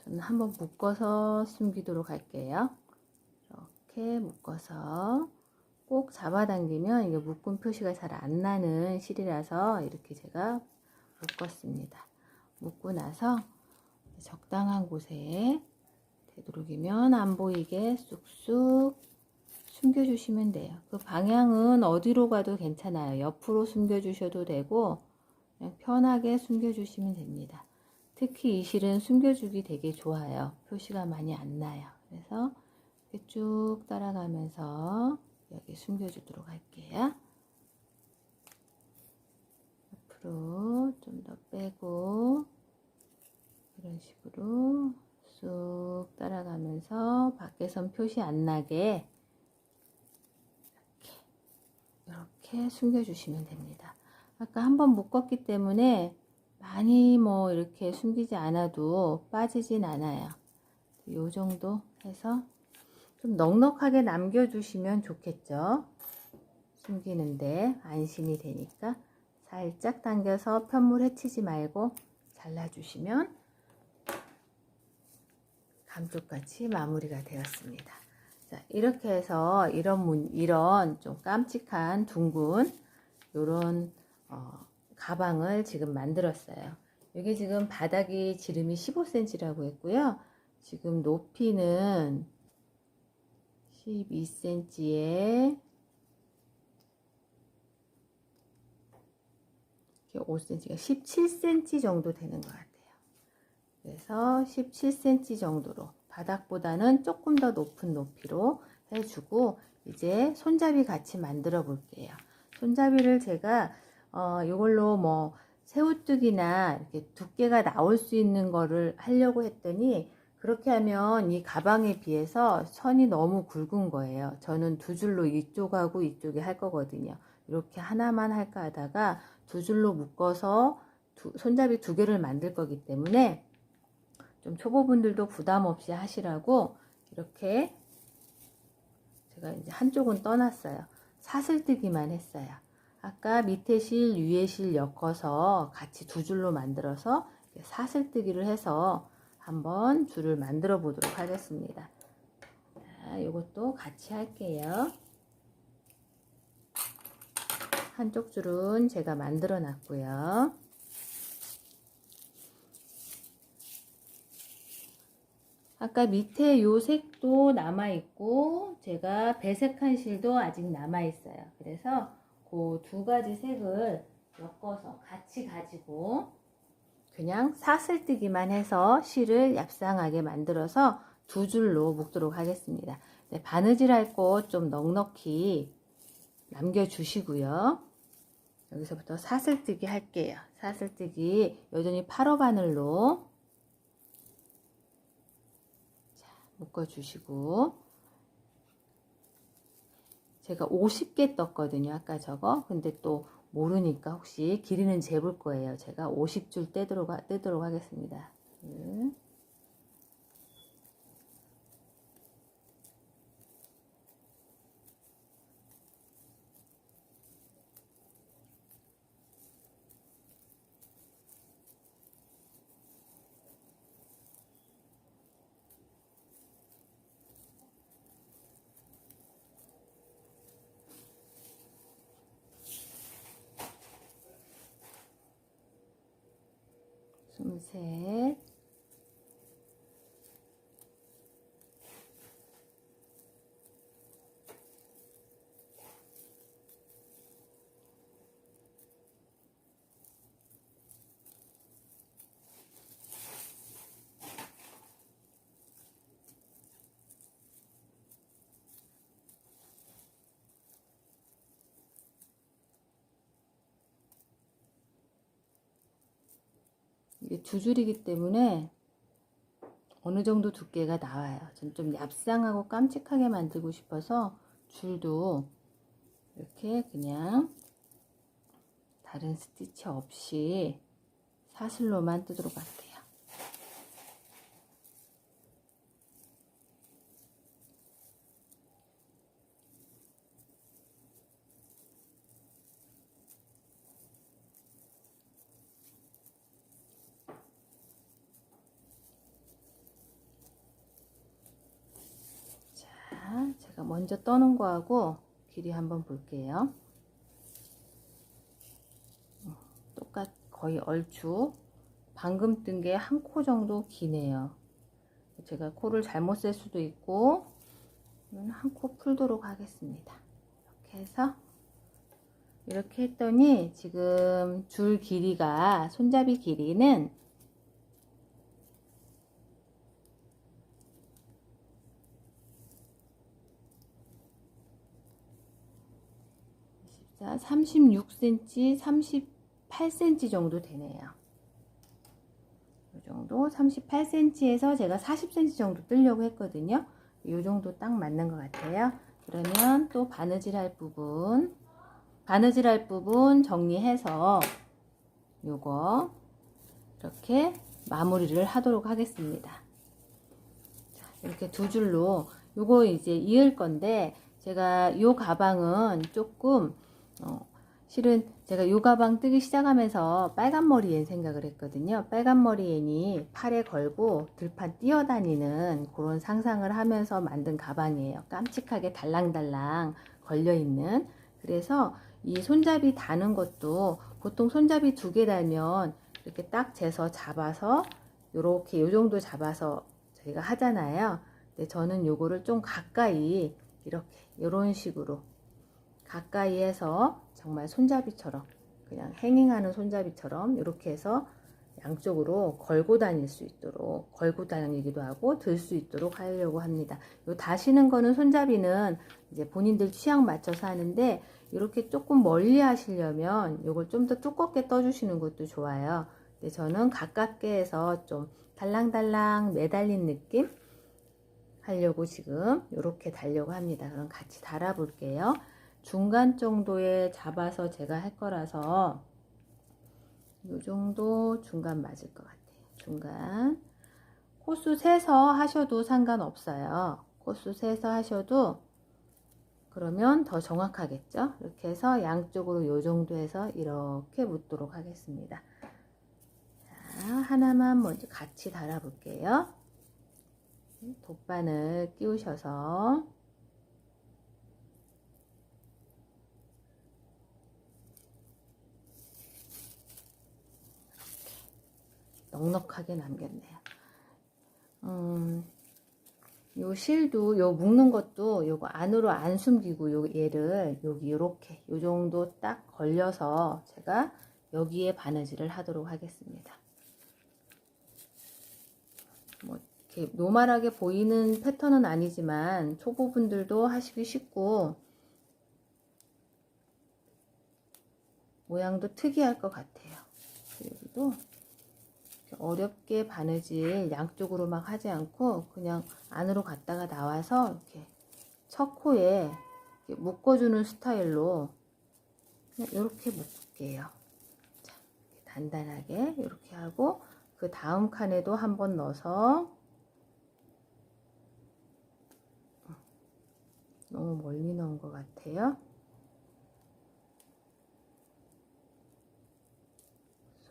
저는 한번 묶어서 숨기도록 할게요. 이렇게 묶어서 꼭 잡아당기면 이게 묶은 표시가 잘 안 나는 실이라서 이렇게 제가 묶었습니다. 묶고 나서 적당한 곳에 되도록이면 안 보이게 쑥쑥 숨겨주시면 돼요. 그 방향은 어디로 가도 괜찮아요. 옆으로 숨겨주셔도 되고 그냥 편하게 숨겨주시면 됩니다. 특히 이 실은 숨겨주기 되게 좋아요. 표시가 많이 안 나요. 그래서 이렇게 쭉 따라가면서 여기 숨겨주도록 할게요. 옆으로 좀 더 빼고 이런 식으로 쑥 따라가면서 밖에선 표시 안 나게 이렇게 숨겨주시면 됩니다. 아까 한번 묶었기 때문에 많이 뭐 이렇게 숨기지 않아도 빠지진 않아요. 이 정도 해서 좀 넉넉하게 남겨주시면 좋겠죠. 숨기는데 안심이 되니까 살짝 당겨서 편물 해치지 말고 잘라주시면 감쪽같이 마무리가 되었습니다. 자, 이렇게 해서 이런 좀 깜찍한 둥근 요런 가방을 지금 만들었어요. 이게 지금 바닥이 지름이 15cm라고 했고요. 지금 높이는 12cm에 5cm가 17cm 정도 되는 것 같아요. 그래서 17cm 정도로 바닥보다는 조금 더 높은 높이로 해주고 이제 손잡이 같이 만들어 볼게요. 손잡이를 제가 이걸로 뭐 새우뜨기나 이렇게 두께가 나올 수 있는 거를 하려고 했더니 그렇게 하면 이 가방에 비해서 선이 너무 굵은 거예요. 저는 두 줄로 이쪽하고 이쪽에 할 거거든요. 이렇게 하나만 할까 하다가 두 줄로 묶어서 손잡이 두 개를 만들 거기 때문에 좀 초보분들도 부담 없이 하시라고 이렇게 제가 이제 한쪽은 떠났어요. 사슬뜨기만 했어요. 아까 밑에 실 위에 실 엮어서 같이 두 줄로 만들어서 사슬뜨기를 해서 한번 줄을 만들어 보도록 하겠습니다. 자, 이것도 같이 할게요. 한쪽 줄은 제가 만들어 놨고요. 아까 밑에 요 색도 남아 있고 제가 배색한 실도 아직 남아 있어요. 그래서 그 두 가지 색을 엮어서 같이 가지고 그냥 사슬뜨기만 해서 실을 얍상하게 만들어서 두 줄로 묶도록 하겠습니다. 네, 바느질 할 곳 좀 넉넉히 남겨주시고요. 여기서부터 사슬뜨기 할게요. 사슬뜨기 여전히 8호 바늘로 묶어주시고 제가 50개 떴거든요. 아까 저거. 근데 또 모르니까 혹시 길이는 재볼 거예요. 제가 50줄 떼도록 하겠습니다. 셋, 이게 두 줄이기 때문에 어느 정도 두께가 나와요. 전 좀 얍상하고 깜찍하게 만들고 싶어서 줄도 이렇게 그냥 다른 스티치 없이 사슬로만 뜨도록 할게요. 자, 제가 먼저 떠는 거하고 길이 한번 볼게요. 거의 얼추 방금 뜬 게 한 코 정도 기네요. 제가 코를 잘못 셀 수도 있고 한 코 풀도록 하겠습니다. 이렇게 해서 이렇게 했더니 지금 줄 길이가 손잡이 길이는 36cm, 38cm 정도 되네요. 이 정도 38cm에서 제가 40cm 정도 뜨려고 했거든요. 이 정도 딱 맞는 것 같아요. 그러면 또 바느질 할 부분 정리해서 요거 이렇게 마무리를 하도록 하겠습니다. 자, 이렇게 두 줄로 요거 이제 이을 건데 제가 요 가방은 조금 실은 제가 요 가방 뜨기 시작하면서 빨간 머리엔 생각을 했거든요. 빨간 머리엔이 팔에 걸고 들판 뛰어다니는 그런 상상을 하면서 만든 가방이에요. 깜찍하게 달랑달랑 걸려있는. 그래서 이 손잡이 다는 것도 보통 손잡이 두 개 달면 이렇게 딱 재서 잡아서 요렇게 요 정도 잡아서 저희가 하잖아요. 근데 저는 요거를 좀 가까이 이렇게 요런 식으로 가까이 해서 정말 손잡이처럼 그냥 행잉하는 손잡이처럼 이렇게 해서 양쪽으로 걸고 다닐 수 있도록 걸고 다니기도 하고 들 수 있도록 하려고 합니다. 요 다시는 거는 손잡이는 이제 본인들 취향 맞춰서 하는데 이렇게 조금 멀리 하시려면 요걸 좀 더 두껍게 떠주시는 것도 좋아요. 근데 저는 가깝게 해서 좀 달랑달랑 매달린 느낌 하려고 지금 이렇게 달려고 합니다. 그럼 같이 달아 볼게요. 중간 정도에 잡아서 제가 할 거라서 이 정도 중간 맞을 것 같아요. 중간 코수 세서 하셔도 상관없어요. 코수 세서 하셔도 그러면 더 정확하겠죠. 이렇게 해서 양쪽으로 이 정도 해서 이렇게 묶도록 하겠습니다. 자, 하나만 먼저 같이 달아 볼게요. 돗바늘 끼우셔서 넉넉하게 남겼네요. 요 실도 요 묶는 것도 요거 안으로 안 숨기고 요 얘를 여기 요렇게 요 정도 딱 걸려서 제가 여기에 바느질을 하도록 하겠습니다. 뭐 이렇게 노멀하게 보이는 패턴은 아니지만 초보분들도 하시기 쉽고 모양도 특이할 것 같아요. 여기도 어렵게 바느질 양쪽으로 막 하지 않고 그냥 안으로 갔다가 나와서 이렇게 첫 코에 이렇게 묶어주는 스타일로 이렇게 묶을게요. 자, 단단하게 이렇게 하고 그 다음 칸에도 한번 넣어서 너무 멀리 넣은 것 같아요.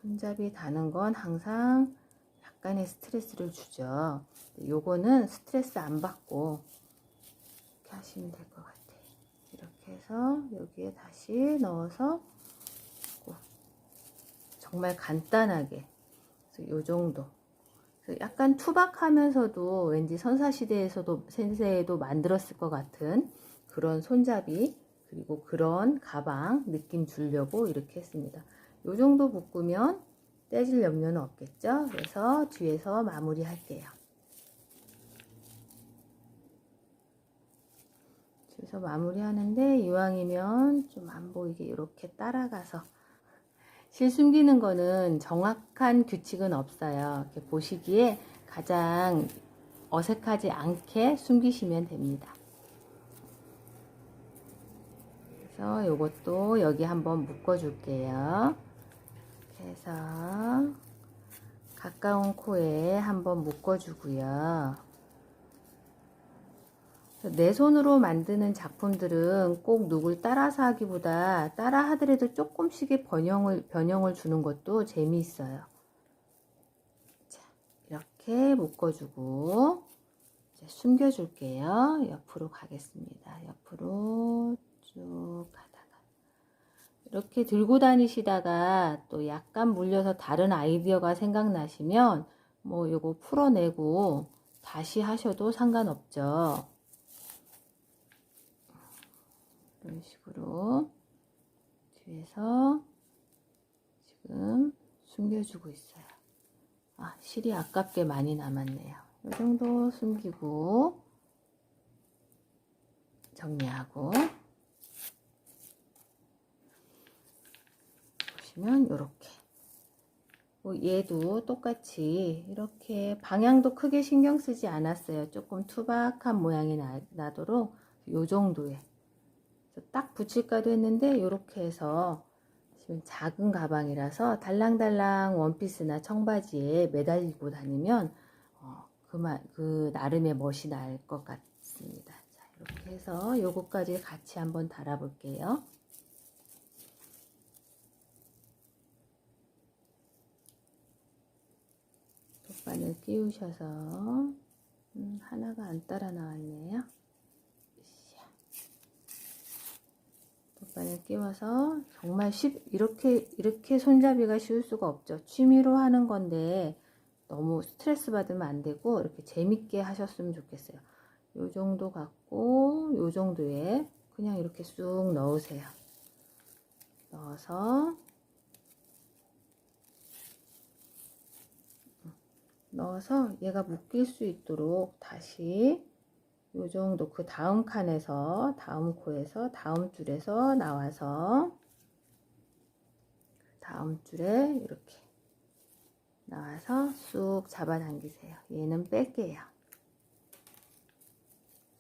손잡이 다는 건 항상 약간의 스트레스를 주죠. 요거는 스트레스 안 받고 이렇게 하시면 될 것 같아요. 이렇게 해서 여기에 다시 넣어서 정말 간단하게 그래서 요 정도. 약간 투박하면서도 왠지 선사시대에서도 센세에도 만들었을 것 같은 그런 손잡이, 그리고 그런 가방 느낌 주려고 이렇게 했습니다. 요 정도 묶으면 떼질 염려는 없겠죠. 그래서 뒤에서 마무리 할게요. 뒤에서 마무리 하는데 이왕이면 좀 안 보이게 이렇게 따라가서, 실 숨기는 거는 정확한 규칙은 없어요. 이렇게 보시기에 가장 어색하지 않게 숨기시면 됩니다. 그래서 요것도 여기 한번 묶어 줄게요. 이렇게 해서 가까운 코에 한번 묶어 주고요. 내 손으로 만드는 작품들은 꼭 누굴 따라서 하기보다 따라 하더라도 조금씩의 변형을 주는 것도 재미있어요. 자, 이렇게 묶어주고 이제 숨겨줄게요. 옆으로 가겠습니다. 옆으로 쭉 가다가 이렇게 들고 다니시다가 또 약간 물려서 다른 아이디어가 생각나시면 뭐 요거 풀어내고 다시 하셔도 상관없죠. 이런 식으로 뒤에서 지금 숨겨주고 있어요. 아, 실이 아깝게 많이 남았네요. 이 정도 숨기고 정리하고 보시면 이렇게 얘도 똑같이 이렇게 방향도 크게 신경 쓰지 않았어요. 조금 투박한 모양이 나도록 이 정도에 딱 붙일까도 했는데 이렇게 해서 지금 작은 가방이라서 달랑달랑 원피스나 청바지에 매달리고 다니면 그 나름의 멋이 날 것 같습니다. 자, 이렇게 해서 요거까지 같이 한번 달아 볼게요. 돗바늘 끼우셔서 하나가 안 따라 나왔네요. 돗바늘 끼워서 정말 이렇게 손잡이가 쉬울 수가 없죠. 취미로 하는 건데 너무 스트레스 받으면 안 되고 이렇게 재밌게 하셨으면 좋겠어요. 요 정도 갖고 요 정도에 그냥 이렇게 쑥 넣으세요. 넣어서 얘가 묶일 수 있도록 다시 요 정도 그 다음 칸에서 다음 코에서 다음 줄에서 나와서 다음 줄에 이렇게 나와서 쑥 잡아당기세요. 얘는 뺄게요.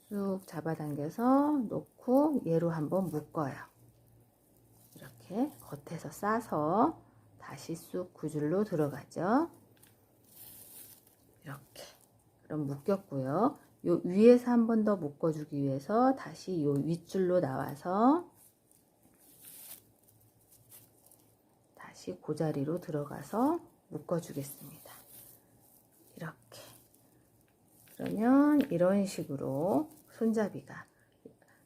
쑥 잡아당겨서 놓고 얘로 한번 묶어요. 이렇게 겉에서 싸서 다시 쑥 구줄로 들어가죠. 이렇게 그럼 묶였고요. 요 위에서 한 번 더 묶어주기 위해서 다시 요 윗줄로 나와서 다시 그 자리로 들어가서 묶어주겠습니다. 이렇게. 그러면 이런 식으로 손잡이가,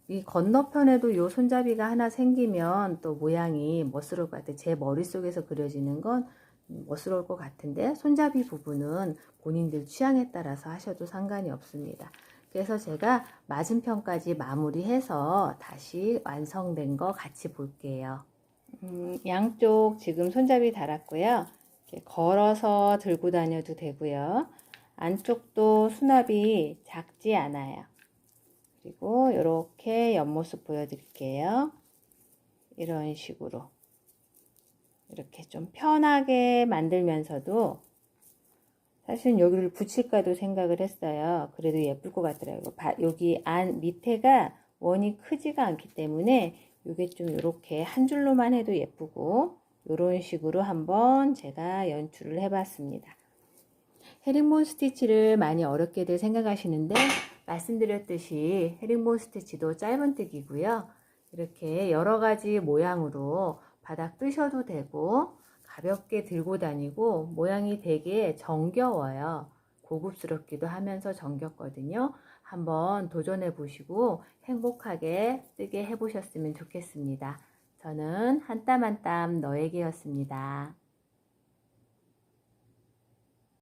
이 건너편에도 요 손잡이가 하나 생기면 또 모양이 멋스러울 것 같아요. 제 머릿속에서 그려지는 건 멋스러울 것 같은데 손잡이 부분은 본인들 취향에 따라서 하셔도 상관이 없습니다. 그래서 제가 맞은편까지 마무리해서 다시 완성된 거 같이 볼게요. 양쪽 지금 손잡이 달았고요. 이렇게 걸어서 들고 다녀도 되고요. 안쪽도 수납이 작지 않아요. 그리고 이렇게 옆모습 보여드릴게요. 이런 식으로 이렇게 좀 편하게 만들면서도 사실은 여기를 붙일까도 생각을 했어요. 그래도 예쁠 것 같더라고요. 여기 밑에가 원이 크지가 않기 때문에 이게 좀 이렇게 한 줄로만 해도 예쁘고 이런 식으로 한번 제가 연출을 해봤습니다. 헤링본 스티치를 많이 어렵게들 생각하시는데 말씀드렸듯이 헤링본 스티치도 짧은뜨기고요. 이렇게 여러가지 모양으로 바닥 뜨셔도 되고 가볍게 들고 다니고 모양이 되게 정겨워요. 고급스럽기도 하면서 정겹거든요. 한번 도전해 보시고 행복하게 쓰게 해보셨으면 좋겠습니다. 저는 한 땀 한 땀 너에게였습니다.